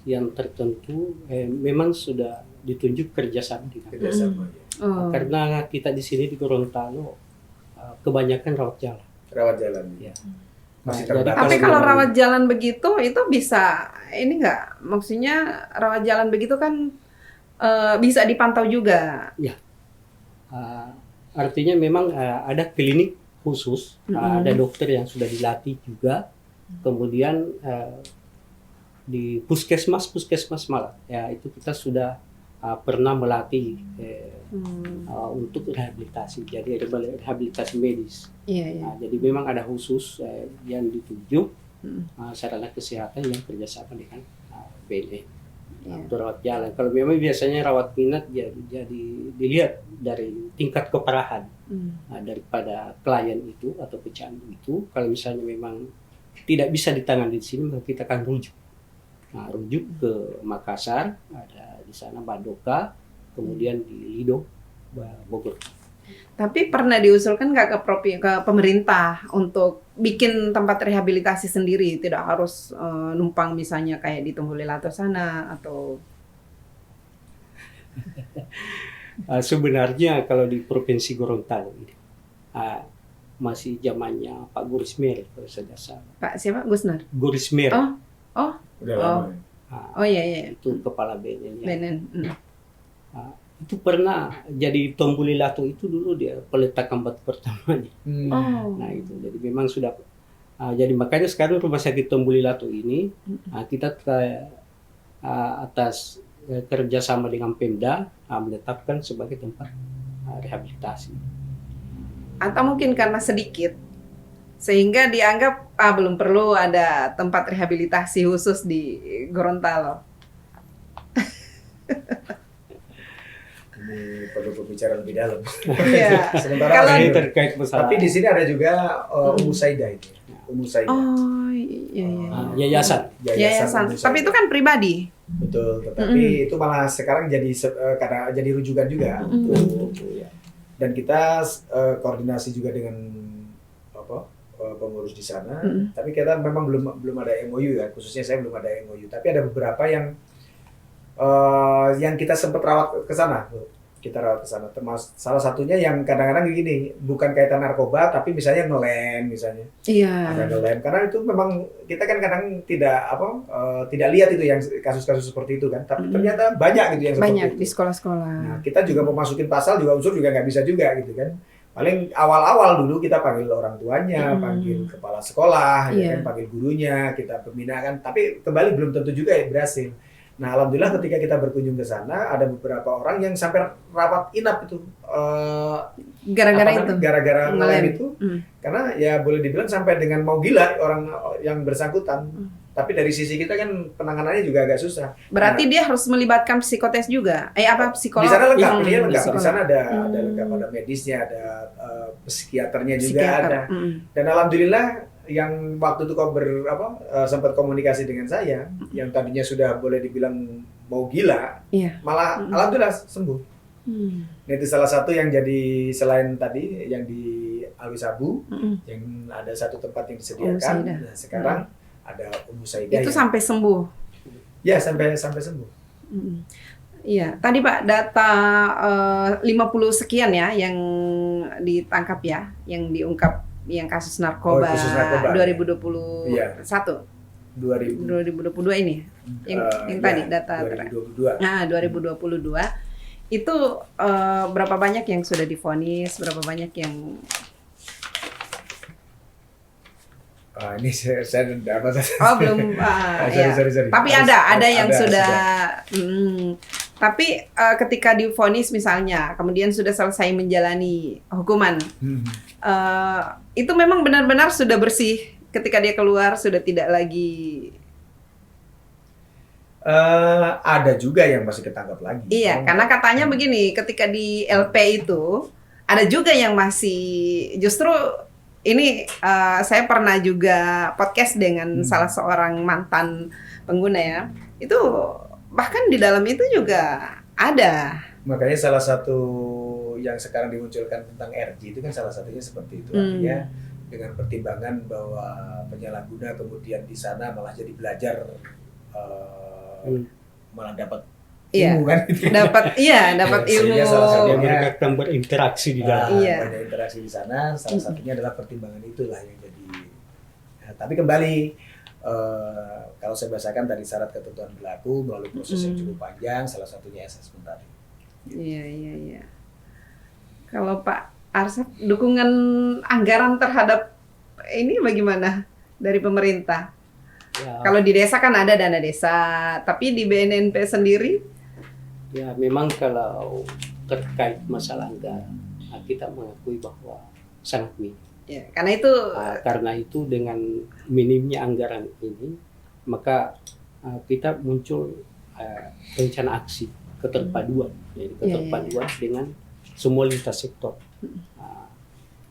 Speaker 3: yang tertentu memang sudah ditunjuk kerjasama dengan karena kita di sini di Gorontalo kebanyakan rawat jalan ya.
Speaker 2: Tapi kalau rawat jalan begitu itu bisa ini nggak, maksudnya rawat jalan begitu kan bisa dipantau juga
Speaker 3: ya. Artinya memang ada klinik khusus, ada dokter yang sudah dilatih juga, kemudian di puskesmas malah ya itu kita sudah pernah melatih untuk rehabilitasi, jadi rehabilitasi medis. Jadi memang ada khusus yang ditunjuk sarana kesehatan yang kerjasama dengan BNN untuk rawat jalan. Kalau memang biasanya rawat minat jadi dilihat dari tingkat keparahan daripada klien itu atau pecandu itu. Kalau misalnya memang tidak bisa ditangani di sini, maka kita akan rujuk ke Makassar, ada di sana Badoka, kemudian di Lido, Bogor.
Speaker 2: Tapi pernah diusulkan nggak ke pemerintah untuk bikin tempat rehabilitasi sendiri, tidak harus numpang misalnya kayak di Tambulilato sana atau?
Speaker 3: Sebenarnya kalau di Provinsi Gorontalo ini masih zamannya Pak Gurismer kalau saya salah.
Speaker 2: Pak siapa? Gusnar?
Speaker 3: Gurismer.
Speaker 2: Oh.
Speaker 1: Udah lama.
Speaker 2: Iya.
Speaker 3: Itu kepala BNN.
Speaker 2: BNN.
Speaker 3: Itu pernah jadi Tambulilato itu dulu dia peletakan batu pertamanya. Nah itu jadi memang sudah jadi makanya sekarang rumah sakit Tambulilato ini kita atas kerjasama dengan Pemda menetapkan sebagai tempat rehabilitasi.
Speaker 2: Atau mungkin karena sedikit sehingga dianggap belum perlu ada tempat rehabilitasi khusus di Gorontalo.
Speaker 1: Ini perlu pembicaraan lebih dalam.
Speaker 2: Iya.
Speaker 1: Sementara
Speaker 2: kalau
Speaker 3: terkait masalah.
Speaker 1: Tapi di sini ada juga Umu Saida itu. Umu Saida.
Speaker 2: Oh iya.
Speaker 3: Yayasan.
Speaker 2: Tapi itu kan pribadi.
Speaker 1: Betul. Tetapi itu malah sekarang jadi karena jadi rujukan juga. Dan kita koordinasi juga dengan pengurus di sana. Tapi kita memang belum ada MOU ya. Khususnya saya belum ada MOU. Tapi ada beberapa yang kita sempat rawat ke sana. Kita rawat ke sana. Termasuk salah satunya yang kadang-kadang begini, bukan kaitan narkoba, tapi misalnya ngelem misalnya.
Speaker 2: Iya.
Speaker 1: Ada ngelem. Karena itu memang kita kan kadang tidak lihat itu yang kasus-kasus seperti itu kan. Tapi ternyata banyak gitu yang seperti itu.
Speaker 2: Banyak di sekolah-sekolah.
Speaker 1: Nah, kita juga mau masukin pasal juga unsur juga nggak bisa juga gitu kan. Paling awal-awal dulu kita panggil orang tuanya, panggil kepala sekolah, ya kan, panggil gurunya, kita pembina kan. Tapi kembali belum tentu juga ya berhasil. Nah, alhamdulillah ketika kita berkunjung ke sana ada beberapa orang yang sampai rawat inap itu gara-gara ngelem itu. Karena ya boleh dibilang sampai dengan mau gila orang yang bersangkutan. Tapi dari sisi kita kan penanganannya juga agak susah.
Speaker 2: Berarti dia harus melibatkan psikotes juga. Psikolog?
Speaker 1: Di sana lengkap, dia lengkap. Di sana ada lengkap, ada medisnya, ada psikiaternya juga ada. Dan alhamdulillah yang waktu itu sempat komunikasi dengan saya, yang tadinya sudah boleh dibilang mau gila, malah alhamdulillah sembuh. Nah, itu salah satu yang jadi selain tadi yang di Alwi Sabu, yang ada satu tempat yang disediakan. Nah, sekarang ada Ummu Saidah.
Speaker 2: Itu sampai sembuh.
Speaker 1: Ya, sampai sembuh.
Speaker 2: Iya, tadi Pak data 50 sekian ya yang ditangkap ya, yang diungkap yang kasus narkoba,
Speaker 1: kasus narkoba
Speaker 2: 2021.
Speaker 1: Iya.
Speaker 2: 2022 ini. Yang tadi data
Speaker 1: 2022.
Speaker 2: Nah, 2022 itu berapa banyak yang sudah divonis, berapa banyak yang
Speaker 1: ini saya dapat.
Speaker 2: belum.
Speaker 1: Sorry.
Speaker 2: Tapi ada yang sudah. Tapi ketika divonis misalnya, kemudian sudah selesai menjalani hukuman, itu memang benar-benar sudah bersih ketika dia keluar, sudah tidak lagi.
Speaker 1: Ada juga yang masih ketangkap lagi.
Speaker 2: Iya, karena katanya begini, ketika di LP itu ada juga yang masih justru ini saya pernah juga podcast dengan salah seorang mantan pengguna ya. Itu bahkan di dalam itu juga ada.
Speaker 1: Makanya salah satu yang sekarang dimunculkan tentang RG itu kan salah satunya seperti itu. Artinya dengan pertimbangan bahwa penyalahguna kemudian di sana malah jadi belajar malah dapat ilmu kan gitu.
Speaker 2: Dapat ilmu.
Speaker 1: Salah satunya
Speaker 3: mereka akan berinteraksi di dalam.
Speaker 1: Banyak interaksi di sana, salah satunya adalah pertimbangan itulah yang jadi. Tapi kembali kalau saya bahasakan dari syarat ketentuan berlaku melalui proses yang cukup panjang, salah satunya asesmen tadi.
Speaker 2: Iya. Kalau Pak Arsad, dukungan anggaran terhadap ini bagaimana dari pemerintah? Ya. Kalau di desa kan ada dana desa, tapi di BNNP sendiri?
Speaker 3: Ya memang kalau terkait masalah anggaran, kita mengakui bahwa sangat minim.
Speaker 2: Ya, karena itu
Speaker 3: dengan minimnya anggaran ini, maka kita muncul rencana aksi keterpaduan, jadi keterpaduan dengan semua lintas sektor,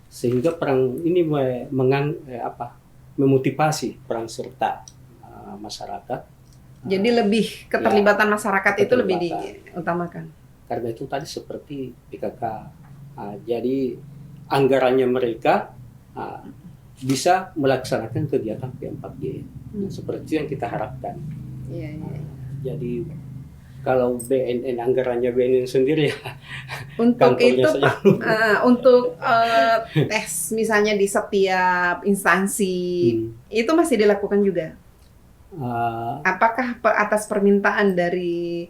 Speaker 3: sehingga perang ini memotivasi peran serta masyarakat.
Speaker 2: Jadi lebih keterlibatan masyarakat itu lebih diutamakan.
Speaker 3: Karena itu tadi seperti PKK, jadi anggarannya mereka bisa melaksanakan kegiatan P4G, seperti yang kita harapkan.
Speaker 2: Iya.
Speaker 3: Jadi kalau BNN anggarannya BNN sendiri ya.
Speaker 2: Untuk itu untuk tes misalnya di setiap instansi itu masih dilakukan juga. Apakah atas permintaan dari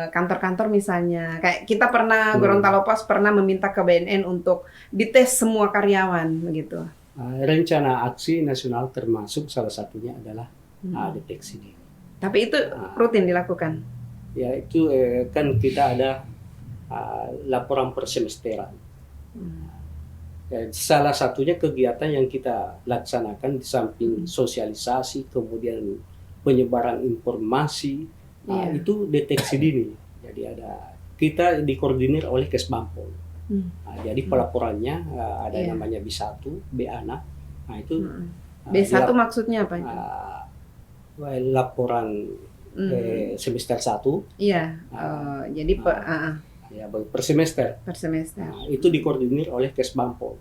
Speaker 2: kantor-kantor misalnya, kayak kita pernah Gorontalo Pos pernah meminta ke BNN untuk dites semua karyawan begitu.
Speaker 3: Rencana aksi nasional termasuk salah satunya adalah deteksi dini.
Speaker 2: Tapi itu rutin dilakukan.
Speaker 3: Ya itu kan kita ada laporan per semesteran. Salah satunya kegiatan yang kita laksanakan di samping sosialisasi, kemudian penyebaran informasi, itu deteksi dini. Jadi kita dikoordinir oleh Kesbangpol. Jadi pelaporannya ada namanya B1, B-Anak. Nah itu
Speaker 2: B1 maksudnya apa?
Speaker 3: Laporan semester 1.
Speaker 2: Iya. Jadi
Speaker 3: per semester.
Speaker 2: Per semester.
Speaker 3: Itu dikoordinir oleh Kesbangpol.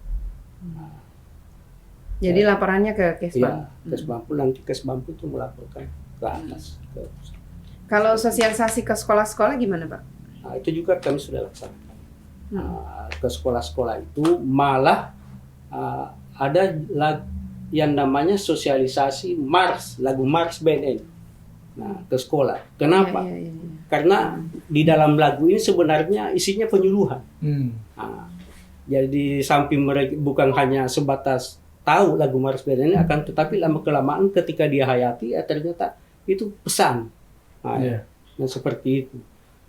Speaker 2: Jadi laporannya ke Kesbang.
Speaker 3: Ya, Kesbangpol, nanti Kesbangpol itu melaporkan ke atas.
Speaker 2: Kalau sosialisasi ke sekolah-sekolah gimana, Pak?
Speaker 3: Itu juga kami sudah laksanakan. Ke sekolah-sekolah itu malah ada yang namanya sosialisasi lagu Mars BNN. Nah, ke sekolah. Kenapa?
Speaker 2: Ya.
Speaker 3: Karena di dalam lagu ini sebenarnya isinya penyuluhan. Jadi samping mereka bukan hanya sebatas tahu lagu Mars BNN, akan tetapi lama kelamaan ketika dia hayati, ternyata itu pesan. Nah, seperti itu.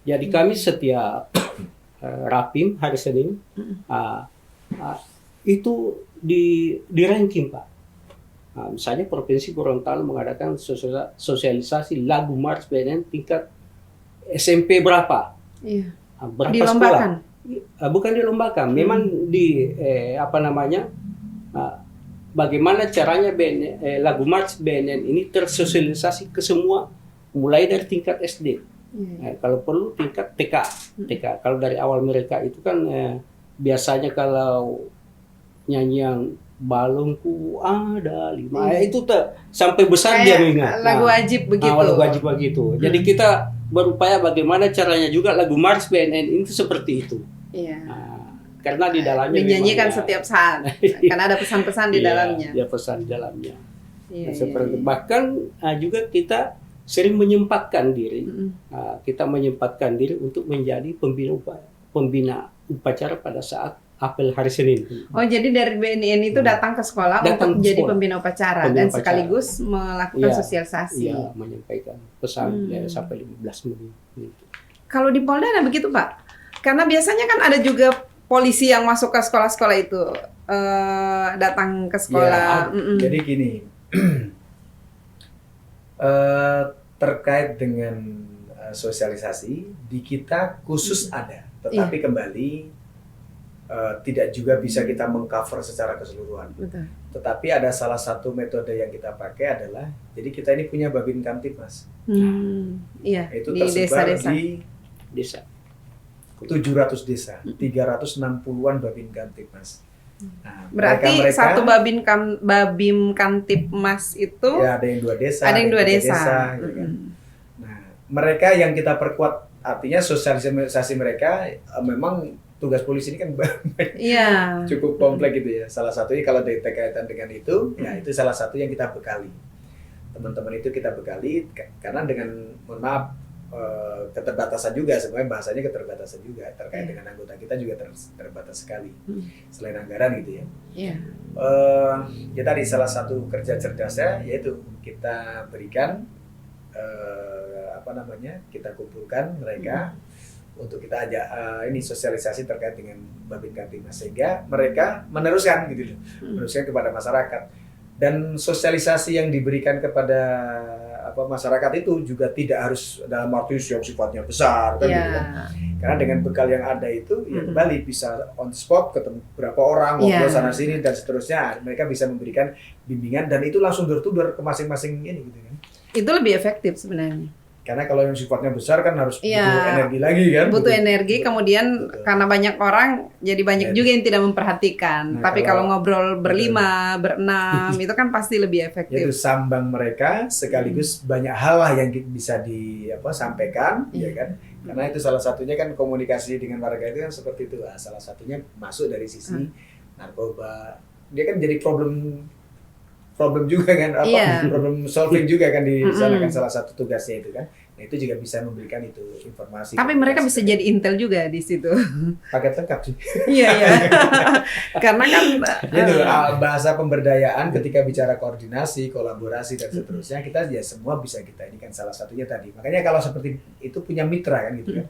Speaker 3: Jadi kami setiap Rapim hari Senin itu di ranking, Pak. Misalnya Provinsi Gorontalo mengadakan sosialisasi lagu Mars BNN tingkat SMP berapa?
Speaker 2: Iya.
Speaker 3: Berapa
Speaker 2: dilombakan?
Speaker 3: Sekolah? Bukan dilombakan, memang bagaimana caranya lagu Mars BNN ini tersosialisasi ke semua, mulai dari tingkat SD. Kalau perlu tingkat TK. Kalau dari awal mereka itu kan biasanya kalau nyanyi yang balonku ada 5 itu sampai besar dia mengingat.
Speaker 2: Lagu wajib begitu.
Speaker 3: Lagu wajib begitu. Jadi kita berupaya bagaimana caranya juga lagu Mars BNN itu seperti itu.
Speaker 2: Iya.
Speaker 3: Karena di dalamnya
Speaker 2: dinyanyikan setiap saat. Karena ada pesan-pesan di dalamnya.
Speaker 3: Iya, pesan di dalamnya.
Speaker 2: Iya,
Speaker 3: seperti bahkan juga kita sering menyempatkan diri. Kita menyempatkan diri untuk menjadi pembina upacara pada saat apel hari Senin.
Speaker 2: Oh, jadi dari BNN itu datang ke sekolah untuk menjadi pembina upacara dan sekaligus melakukan sosialisasi.
Speaker 3: Iya, menyampaikan pesan sampai 15 menit. Gitu.
Speaker 2: Kalau di Polda ada begitu, Pak? Karena biasanya kan ada juga polisi yang masuk ke sekolah-sekolah itu datang ke sekolah.
Speaker 1: Jadi gini, terkait dengan sosialisasi di kita khusus ada, tetapi kembali tidak juga bisa kita mengcover secara keseluruhan.
Speaker 2: Betul.
Speaker 1: Tetapi ada salah satu metode yang kita pakai adalah, jadi kita ini punya Babin Kamtibmas.
Speaker 2: Iya.
Speaker 1: Itu
Speaker 2: di
Speaker 1: tersebar
Speaker 2: desa-desa.
Speaker 1: di
Speaker 3: Desa.
Speaker 1: 700 desa, 360-an Babin Kamtibmas. Nah,
Speaker 2: berarti
Speaker 1: mereka,
Speaker 2: satu Babim Kamtibmas itu
Speaker 1: ya, ada yang 2 desa,
Speaker 2: ada yang 2 desa.
Speaker 1: Ya kan? Nah, mereka yang kita perkuat, artinya sosialisasi mereka memang tugas polisi ini kan cukup kompleks gitu ya. Salah satunya kalau berkaitan dengan itu, ya itu salah satu yang kita bekali. Teman-teman itu kita bekali karena dengan, mohon maaf, keterbatasan juga, sebenarnya bahasanya keterbatasan juga terkait dengan anggota kita juga terbatas sekali selain anggaran gitu ya. Ya tadi salah satu kerja cerdasnya yaitu kita berikan kita kumpulkan mereka untuk kita ajak ini sosialisasi terkait dengan Babin Kamtibmas sehingga mereka meneruskan gitu loh, meneruskan kepada masyarakat. Dan sosialisasi yang diberikan kepada masyarakat itu juga tidak harus dalam arti yang sifatnya besar kan gitu kan. Karena dengan bekal yang ada itu ya kembali bisa on spot ketemu berapa orang ngobrol sana sini dan seterusnya, mereka bisa memberikan bimbingan dan itu langsung door to door ke masing-masing ini gitu kan.
Speaker 2: Itu lebih efektif sebenarnya.
Speaker 1: Karena kalau yang sifatnya besar kan harus butuh energi lagi kan.
Speaker 2: Butuh energi, kemudian karena banyak orang, jadi banyak juga yang tidak memperhatikan. Tapi kalau ngobrol berlima, berenam, itu kan pasti lebih efektif.
Speaker 1: Itu sambang mereka, sekaligus banyak hal lah yang bisa disampaikan, ya kan. Karena itu salah satunya kan komunikasi dengan warga itu kan seperti itu. Nah, salah satunya masuk dari sisi narkoba. Dia kan jadi problem juga kan, problem solving juga kan di sana kan salah satu tugasnya itu kan. Nah itu juga bisa memberikan itu informasi.
Speaker 2: Tapi mereka bisa jadi intel juga di situ.
Speaker 1: Paket lengkap sih.
Speaker 2: Iya. Karena kan
Speaker 1: itu bahasa pemberdayaan ketika bicara koordinasi, kolaborasi dan seterusnya kita ya semua bisa kita ini kan salah satunya tadi. Makanya kalau seperti itu punya mitra kan gitu kan.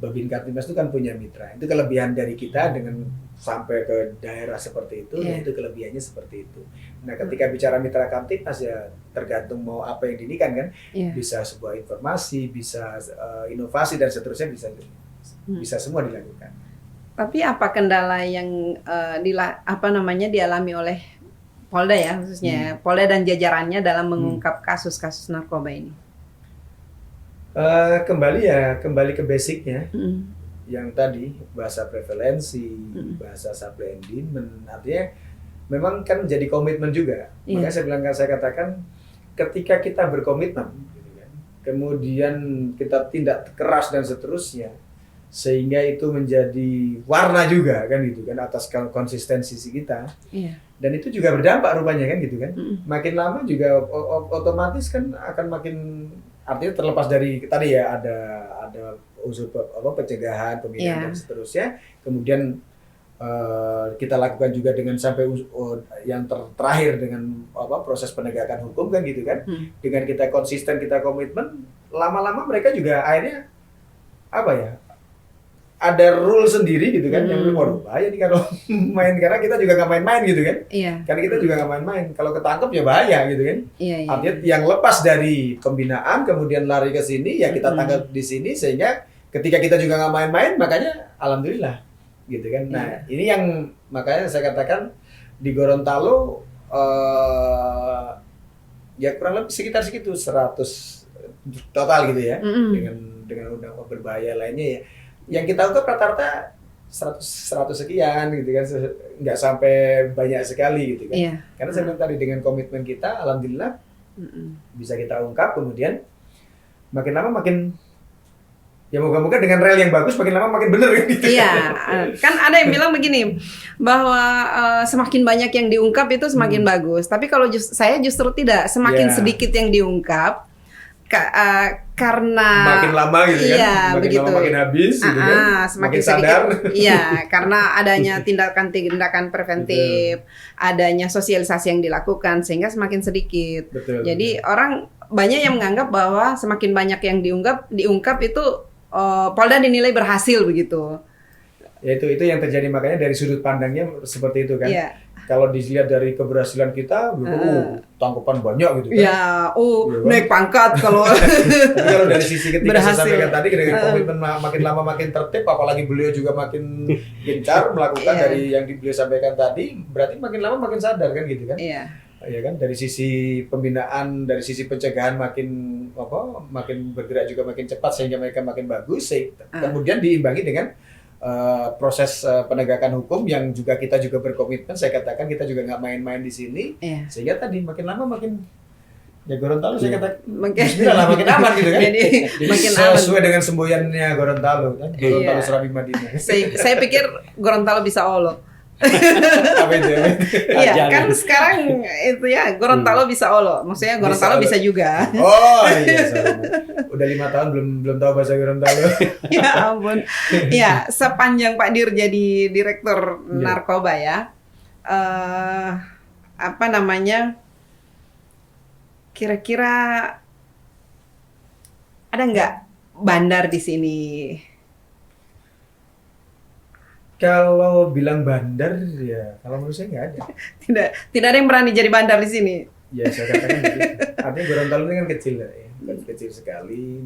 Speaker 1: Babin Kamtibmas itu kan punya mitra. Itu kelebihan dari kita dengan sampai ke daerah seperti itu, itu kelebihannya seperti itu. Nah, ketika bicara mitra Kamtibmas ya tergantung mau apa yang diinikan kan. Bisa sebuah informasi, bisa inovasi dan seterusnya bisa semua dilakukan.
Speaker 2: Tapi apa kendala yang dialami oleh Polda ya khususnya Polda dan jajarannya dalam mengungkap kasus-kasus narkoba ini?
Speaker 1: Kembali ke basicnya yang tadi bahasa prevalensi, bahasa supply and demand, artinya memang kan menjadi komitmen juga. Makanya saya katakan ketika kita berkomitmen, gitu kan, kemudian kita tindak keras dan seterusnya, sehingga itu menjadi warna juga kan gitu kan atas konsistensi kita. Dan itu juga berdampak rupanya kan gitu kan. Makin lama juga otomatis kan akan makin, artinya terlepas dari tadi ya ada unsur pencegahan, pembinaan dan seterusnya. Kemudian kita lakukan juga dengan sampai yang terakhir dengan proses penegakan hukum kan gitu kan. Dengan kita konsisten, kita komitmen, lama-lama mereka juga akhirnya ada rule sendiri gitu kan, yang waduh bahaya nih kalau main, karena kita juga nggak main-main gitu kan. Karena kita juga nggak main-main, kalau ketangkep ya bahaya gitu kan. Artinya yang lepas dari pembinaan kemudian lari ke sini ya kita tangkap di sini, sehingga ketika kita juga nggak main-main makanya alhamdulillah gitu kan. Nah ini yang makanya saya katakan di Gorontalo ya kurang lebih sekitar segitu 100 total gitu ya, dengan dengan undang berbahaya lainnya ya. Yang kita ungkap rata-rata 100 sekian gitu kan, nggak sampai banyak sekali gitu kan.
Speaker 2: Iya.
Speaker 1: Karena saya bilang tadi dengan komitmen kita, alhamdulillah bisa kita ungkap, kemudian makin lama makin, ya moga-moga dengan rel yang bagus makin lama makin bener gitu.
Speaker 2: Iya, kan ada yang bilang begini bahwa semakin banyak yang diungkap itu semakin bagus. Tapi kalau saya justru tidak, semakin sedikit yang diungkap karena
Speaker 1: makin lama gitu kan,
Speaker 2: iya,
Speaker 1: makin
Speaker 2: begitu.
Speaker 1: lama makin habis gitu kan,
Speaker 2: semakin
Speaker 1: makin sadar.
Speaker 2: Iya, karena adanya tindakan preventif, adanya sosialisasi yang dilakukan sehingga semakin sedikit.
Speaker 1: Betul,
Speaker 2: jadi orang banyak yang menganggap bahwa semakin banyak yang diungkap itu Polda dinilai berhasil begitu.
Speaker 1: Ya itu yang terjadi, makanya dari sudut pandangnya seperti itu kan.
Speaker 2: Iya.
Speaker 1: Kalau dilihat dari keberhasilan kita, tangkapan banyak gitu kan.
Speaker 2: Ya, naik pangkat kalau.
Speaker 1: Tapi kalau dari sisi ketika
Speaker 2: Berhasil.
Speaker 1: saya sampaikan tadi dengan komitmen makin lama makin tertib, apalagi beliau juga makin gencar melakukan dari yang beliau sampaikan tadi, berarti makin lama makin sadar kan gitu kan.
Speaker 2: Iya.
Speaker 1: Ya kan, dari sisi pembinaan, dari sisi pencegahan makin bergerak juga makin cepat sehingga mereka makin bagus. Kemudian diimbangi dengan proses penegakan hukum yang kita juga berkomitmen. Saya katakan kita juga nggak main-main di sini, sehingga tadi makin lama makin ya Gorontalo saya katakan Bismillah makin aman gitu kan.
Speaker 2: Jadi makin aman.
Speaker 1: Sesuai dengan semboyannya Gorontalo kan, Gorontalo Serabi Madinah.
Speaker 2: Saya pikir Gorontalo bisa Olo.
Speaker 1: Apa itu?
Speaker 2: Iya, kan sekarang itu ya Gorontalo bisa Olo. Maksudnya Gorontalo bisa juga.
Speaker 1: Oh iya, udah 5 tahun belum tahu bahasa Gorontalo.
Speaker 2: Ya ampun. Ya, sepanjang Pak Dir jadi direktur narkoba ya. Apa namanya? Kira-kira ada nggak bandar di sini?
Speaker 1: Kalau bilang bandar ya, kalau menurut saya nggak ada.
Speaker 2: Tidak ada yang berani jadi bandar di sini.
Speaker 1: Ya saya katakan gitu. Artinya Gorontalo ini kan kecil ya, kecil sekali.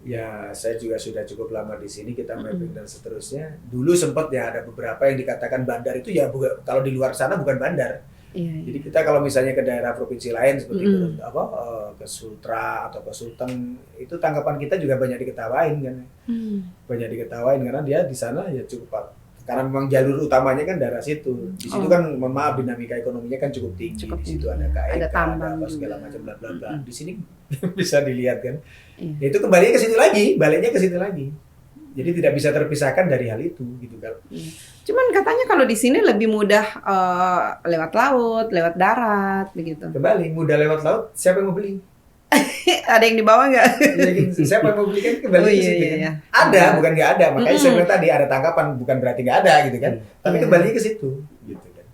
Speaker 1: Ya saya juga sudah cukup lama di sini, kita mapping dan seterusnya. Dulu sempat ya ada beberapa yang dikatakan bandar itu ya kalau di luar sana bukan bandar. Jadi kita kalau misalnya ke daerah provinsi lain seperti ke Sultra atau ke Sulteng, itu tanggapan kita juga banyak diketawain kan. Banyak diketawain karena dia di sana ya cukup, karena memang jalur utamanya kan daerah situ. Di situ kan mohon maaf dinamika ekonominya kan cukup tinggi. Di situ ada KEK, ada apa segala macam bla bla bla. Di sini bisa dilihat kan. Ya itu kembalinya ke situ lagi, baliknya ke situ lagi. Jadi tidak bisa terpisahkan dari hal itu gitu kan.
Speaker 2: Cuman katanya kalau di sini lebih mudah lewat laut, lewat darat begitu.
Speaker 1: Kembali mudah lewat laut, siapa yang mau beli?
Speaker 2: Ada yang dibawa nggak?
Speaker 1: Siapa yang mau beli kan kembali ke situ kan. Ada, bukan nggak ada. Makanya saya bilang tadi ada tangkapan, bukan berarti nggak ada gitu kan. Tapi kembali ke situ gitu kan.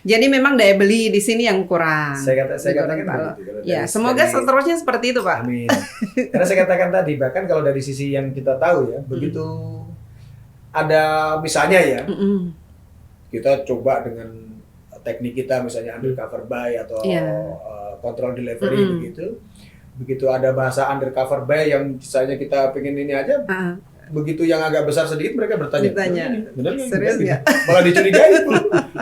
Speaker 2: Jadi memang daya beli di sini yang kurang.
Speaker 1: Saya katakan begitu.
Speaker 2: Ya, semoga seterusnya seperti itu, Pak.
Speaker 1: Amin. Karena saya katakan tadi, bahkan kalau dari sisi yang kita tahu ya, begitu ada misalnya ya, kita coba dengan teknik kita misalnya undercover buy atau control delivery begitu. Begitu ada bahasa undercover buy yang misalnya kita pengen ini aja, begitu yang agak besar sedikit mereka bertanya, bener nggak?
Speaker 2: Serius nggak?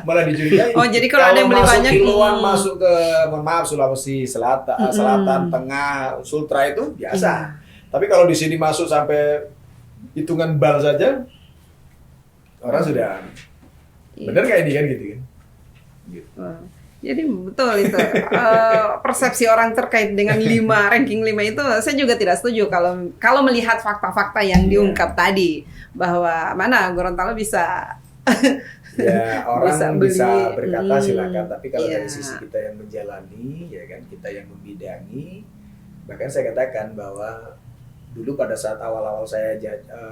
Speaker 1: Malah dicurigai.
Speaker 2: Oh, jadi kalau ada yang beli banyak,
Speaker 1: kiloan masuk ke, mohon maaf, Sulawesi Selatan, Tengah, Sultra itu biasa. Tapi kalau di sini masuk sampai hitungan bal saja, orang sudah bener nggak ini kan gitu kan? Gitu.
Speaker 2: Jadi betul itu persepsi orang terkait dengan ranking 5 itu saya juga tidak setuju kalau melihat fakta-fakta yang diungkap tadi bahwa mana Gorontalo bisa
Speaker 1: ya orang bisa berkata silakan, tapi kalau dari sisi kita yang menjalani ya kan, kita yang membidangi, bahkan saya katakan bahwa dulu pada saat awal-awal saya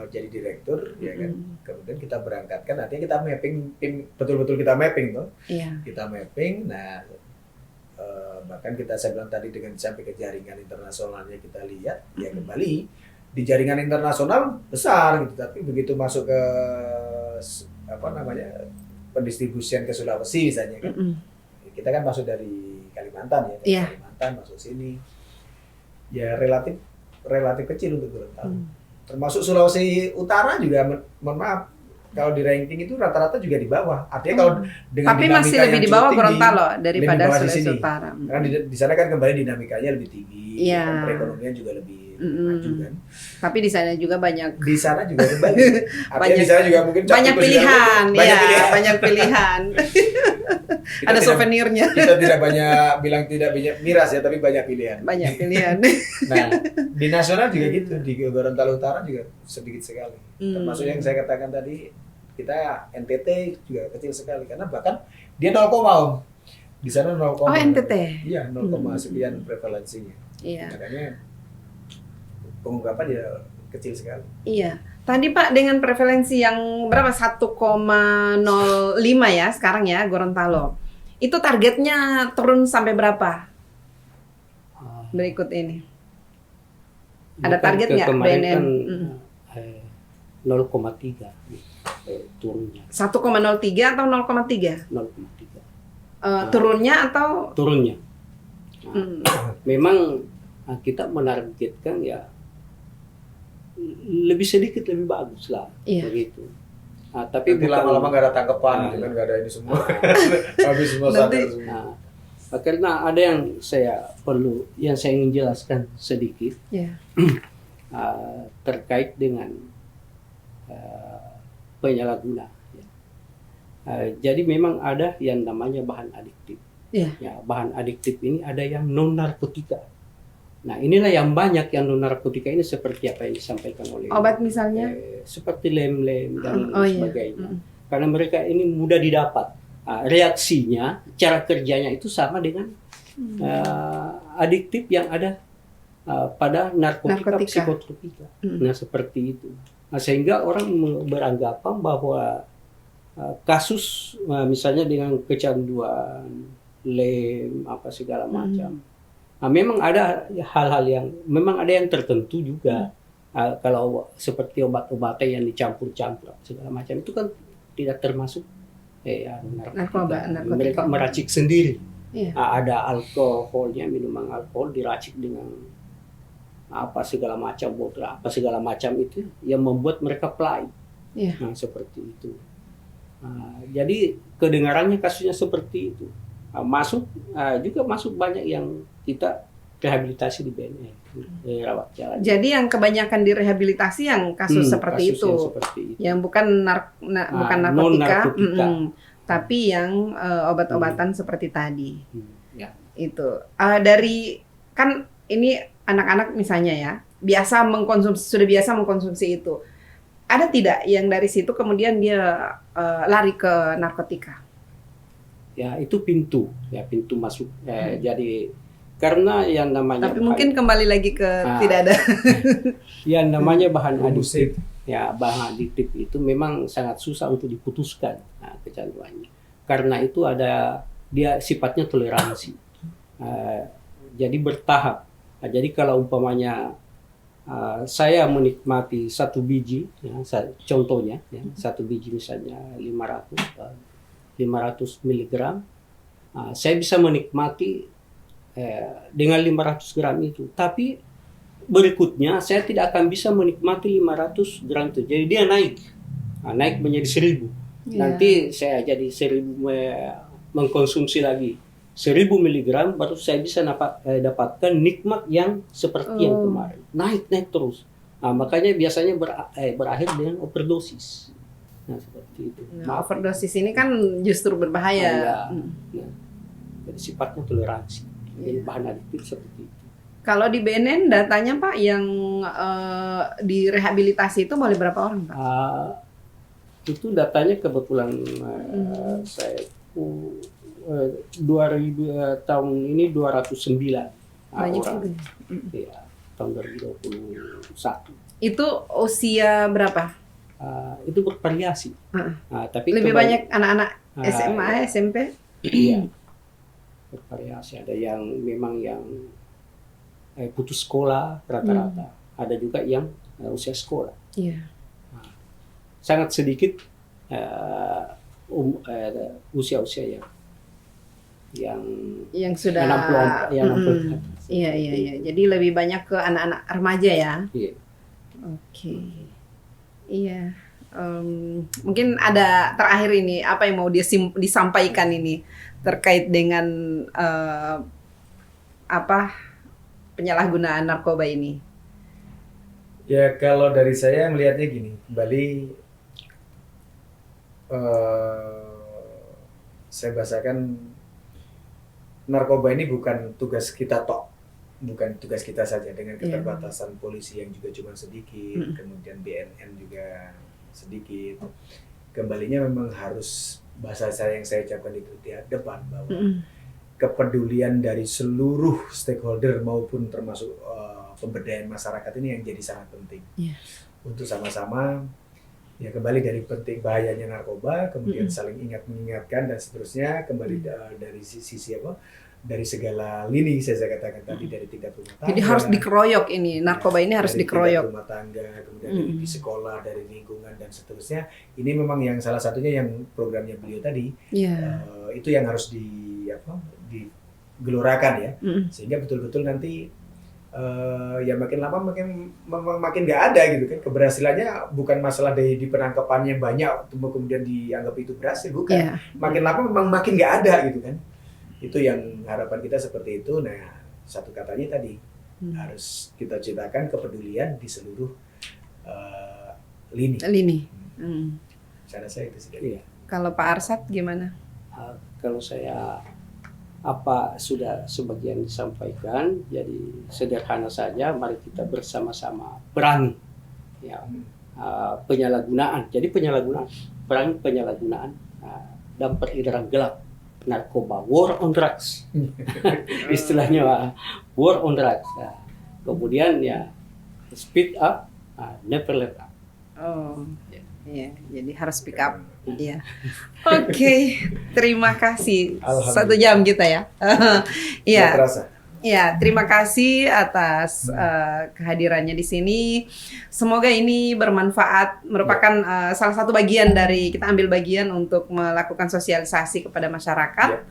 Speaker 1: jadi direktur ya kan, kemudian kita berangkatkan, artinya kita mapping betul-betul kita mapping tuh, kita mapping. Nah bahkan saya bilang tadi dengan sampai ke jaringan internasionalnya kita lihat ya, kembali di jaringan internasional besar gitu, tapi begitu masuk ke pendistribusian ke Sulawesi misalnya kan, kita kan masuk dari Kalimantan ya, Kalimantan masuk sini ya relatif kecil untuk Gorontalo. Termasuk Sulawesi Utara juga, mohon maaf, kalau di ranking itu rata-rata juga di bawah. Artinya kalau dengan
Speaker 2: tapi masih lebih di bawah Gorontalo daripada
Speaker 1: Sulawesi
Speaker 2: Utara.
Speaker 1: Karena di sana kan kembali dinamikanya lebih tinggi, perekonomian juga lebih maju kan.
Speaker 2: Tapi di sana juga banyak.
Speaker 1: Di sana juga kembali. Artinya di sana juga mungkin
Speaker 2: banyak pilihan, banyak
Speaker 1: pilihan.
Speaker 2: pilihan. Ada souvenirnya.
Speaker 1: Kita tidak bilang tidak banyak miras ya, tapi banyak pilihan.
Speaker 2: Banyak pilihan.
Speaker 1: Nah, di nasional juga gitu, di Gorontalo Utara juga sedikit sekali. Termasuk yang saya katakan tadi, kita NTT juga kecil sekali karena bahkan dia 0, di sana 0,
Speaker 2: Oh, NTT.
Speaker 1: Iya, 0, sekian prevalensinya.
Speaker 2: Iya.
Speaker 1: Makanya pengungkapan dia kecil sekali.
Speaker 2: Iya. Tadi Pak dengan prevalensi yang berapa 1,05 ya sekarang ya Gorontalo. Itu targetnya turun sampai berapa? Berikut ini. Ada target nggak BNN?
Speaker 3: Kan, 0,3 turunnya.
Speaker 2: 1,03 atau 0,3?
Speaker 3: 0,3.
Speaker 2: Turunnya atau?
Speaker 3: Turunnya. Nah, memang kita menargetkan ya lebih sedikit lebih bagus lah, begitu. Nah, tapi
Speaker 1: nanti lama-lama nggak ada tangkapan, nggak ada ini semua, habis semua sadar semua.
Speaker 3: Nah, karena ada yang saya ingin jelaskan sedikit terkait dengan penyalahguna. Jadi memang ada yang namanya bahan adiktif. Ya, bahan adiktif ini ada yang non narkotika. Nah, inilah yang banyak yang non narkotika ini seperti apa yang disampaikan oleh
Speaker 2: obat misalnya
Speaker 3: seperti lem-lem dan sebagainya. Karena mereka ini mudah didapat. Reaksinya, cara kerjanya itu sama dengan adiktif yang ada pada narkotika psikotropika. Nah, seperti itu. Nah, sehingga orang beranggapan bahwa kasus misalnya dengan kecanduan lem apa segala macam. Nah, memang ada hal-hal yang memang ada yang tertentu juga. Kalau seperti obat-obatan yang dicampur-campur segala macam itu kan tidak termasuk narkoba. Mereka meracik sendiri. Ada alkoholnya, minuman alkohol diracik dengan apa segala macam botol apa segala macam itu yang membuat mereka play. Nah, seperti itu. Jadi kedengarannya kasusnya seperti itu. Juga masuk banyak yang kita rehabilitasi di BNN, rawat jalan.
Speaker 2: Jadi yang kebanyakan direhabilitasi yang kasus seperti itu, yang bukan bukan narkotika, tapi yang obat-obatan seperti tadi. Itu dari kan ini anak-anak misalnya ya, sudah biasa mengkonsumsi itu. Ada tidak yang dari situ kemudian dia lari ke narkotika?
Speaker 3: Ya, itu pintu masuk. Jadi karena yang namanya
Speaker 2: tapi mungkin kembali lagi ke tidak ada.
Speaker 3: Yang namanya bahan adiktif. Ya, bahan adiktif itu memang sangat susah untuk diputuskan kecanduannya. Karena itu dia sifatnya toleransi. Jadi bertahap. Jadi kalau umpamanya saya menikmati satu biji, contohnya, satu biji misalnya 500 mg, saya bisa menikmati dengan 500 gram itu. Tapi berikutnya saya tidak akan bisa menikmati 500 gram itu. Jadi dia naik menjadi 1000. Nanti saya jadi 1000 mengkonsumsi lagi 1000 mg, baru saya bisa dapatkan nikmat yang seperti yang kemarin. Naik terus. Nah, makanya biasanya berakhir dengan overdosis. Nah, seperti itu.
Speaker 2: Overdosis ini kan justru berbahaya.
Speaker 3: Jadi sifatnya toleransi. Jadi bahan adiktif seperti itu.
Speaker 2: Kalau di BNN datanya Pak yang direhabilitasi itu boleh berapa orang Pak?
Speaker 3: Itu datanya kebetulan saya 2000 tahun ini 209 orang. Ya, tahun 2021.
Speaker 2: Itu usia berapa?
Speaker 3: Itu bervariasi. Tapi
Speaker 2: lebih banyak anak-anak SMA, SMP?
Speaker 3: Iya. Bervariasi. Ada yang memang yang putus sekolah rata-rata. Ada juga yang usia sekolah.
Speaker 2: Iya.
Speaker 3: Sangat sedikit usia-usia yang
Speaker 2: sudah
Speaker 3: 60.
Speaker 2: Iya. Jadi lebih banyak ke anak-anak remaja ya.
Speaker 3: Iya.
Speaker 2: Oke. Iya. Mungkin ada terakhir ini apa yang mau disampaikan ini terkait dengan penyalahgunaan narkoba ini.
Speaker 1: Ya kalau dari saya melihatnya gini, kembali saya bahasakan narkoba ini bukan tugas kita tok, bukan tugas kita saja dengan keterbatasan polisi yang juga cuma sedikit, kemudian BNN juga sedikit. Kembalinya memang harus bahasa saya yang saya ucapkan di depan bahwa kepedulian dari seluruh stakeholder maupun termasuk pemberdayaan masyarakat ini yang jadi sangat penting untuk sama-sama ya kembali dari penting bahayanya narkoba, kemudian saling ingat mengingatkan dan seterusnya, kembali dari sisi apa, dari segala lini saya katakan tadi, dari tingkat rumah tangga.
Speaker 2: Jadi harus dikeroyok ini, narkoba ini harus dikeroyok.
Speaker 1: Rumah tangga, kemudian di sekolah, dari lingkungan dan seterusnya. Ini memang yang salah satunya yang programnya beliau tadi, itu yang harus digelorakan ya, sehingga betul-betul nanti ya makin lama makin nggak ada gitu kan, keberhasilannya bukan masalah di penangkapannya banyak kemudian dianggap itu berhasil, bukan, makin lama memang makin nggak ada gitu kan. Itu yang harapan kita seperti itu. Nah, satu katanya tadi harus kita ciptakan kepedulian di seluruh lini. Cara saya itu sih.
Speaker 2: Kalau Pak Arsad gimana?
Speaker 3: Kalau saya apa sudah sebagian disampaikan, jadi sederhana saja, mari kita bersama-sama perangi ya penyalahgunaan. Jadi perangi penyalahgunaan dan peredaran gelap narkoba, war on drugs. Istilahnya war on drugs. Kemudian ya speak up, never let up.
Speaker 2: Iya, jadi harus speak up. Iya. Oke, terima kasih. 1 jam kita ya. Iya. Ya, terima kasih atas kehadirannya di sini. Semoga ini bermanfaat, merupakan salah satu bagian dari kita ambil bagian untuk melakukan sosialisasi kepada masyarakat.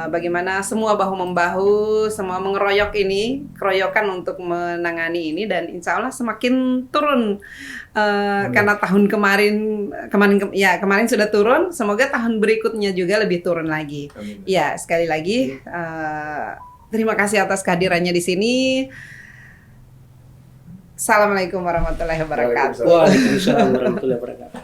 Speaker 2: Bagaimana semua bahu-membahu, semua mengeroyok ini, keroyokan untuk menangani ini, dan insya Allah semakin turun. Karena tahun kemarin sudah turun, semoga tahun berikutnya juga lebih turun lagi. Amin. Ya, sekali lagi terima kasih atas kehadirannya di sini. Assalamualaikum warahmatullahi wabarakatuh.
Speaker 3: Waalaikumsalam warahmatullahi wabarakatuh.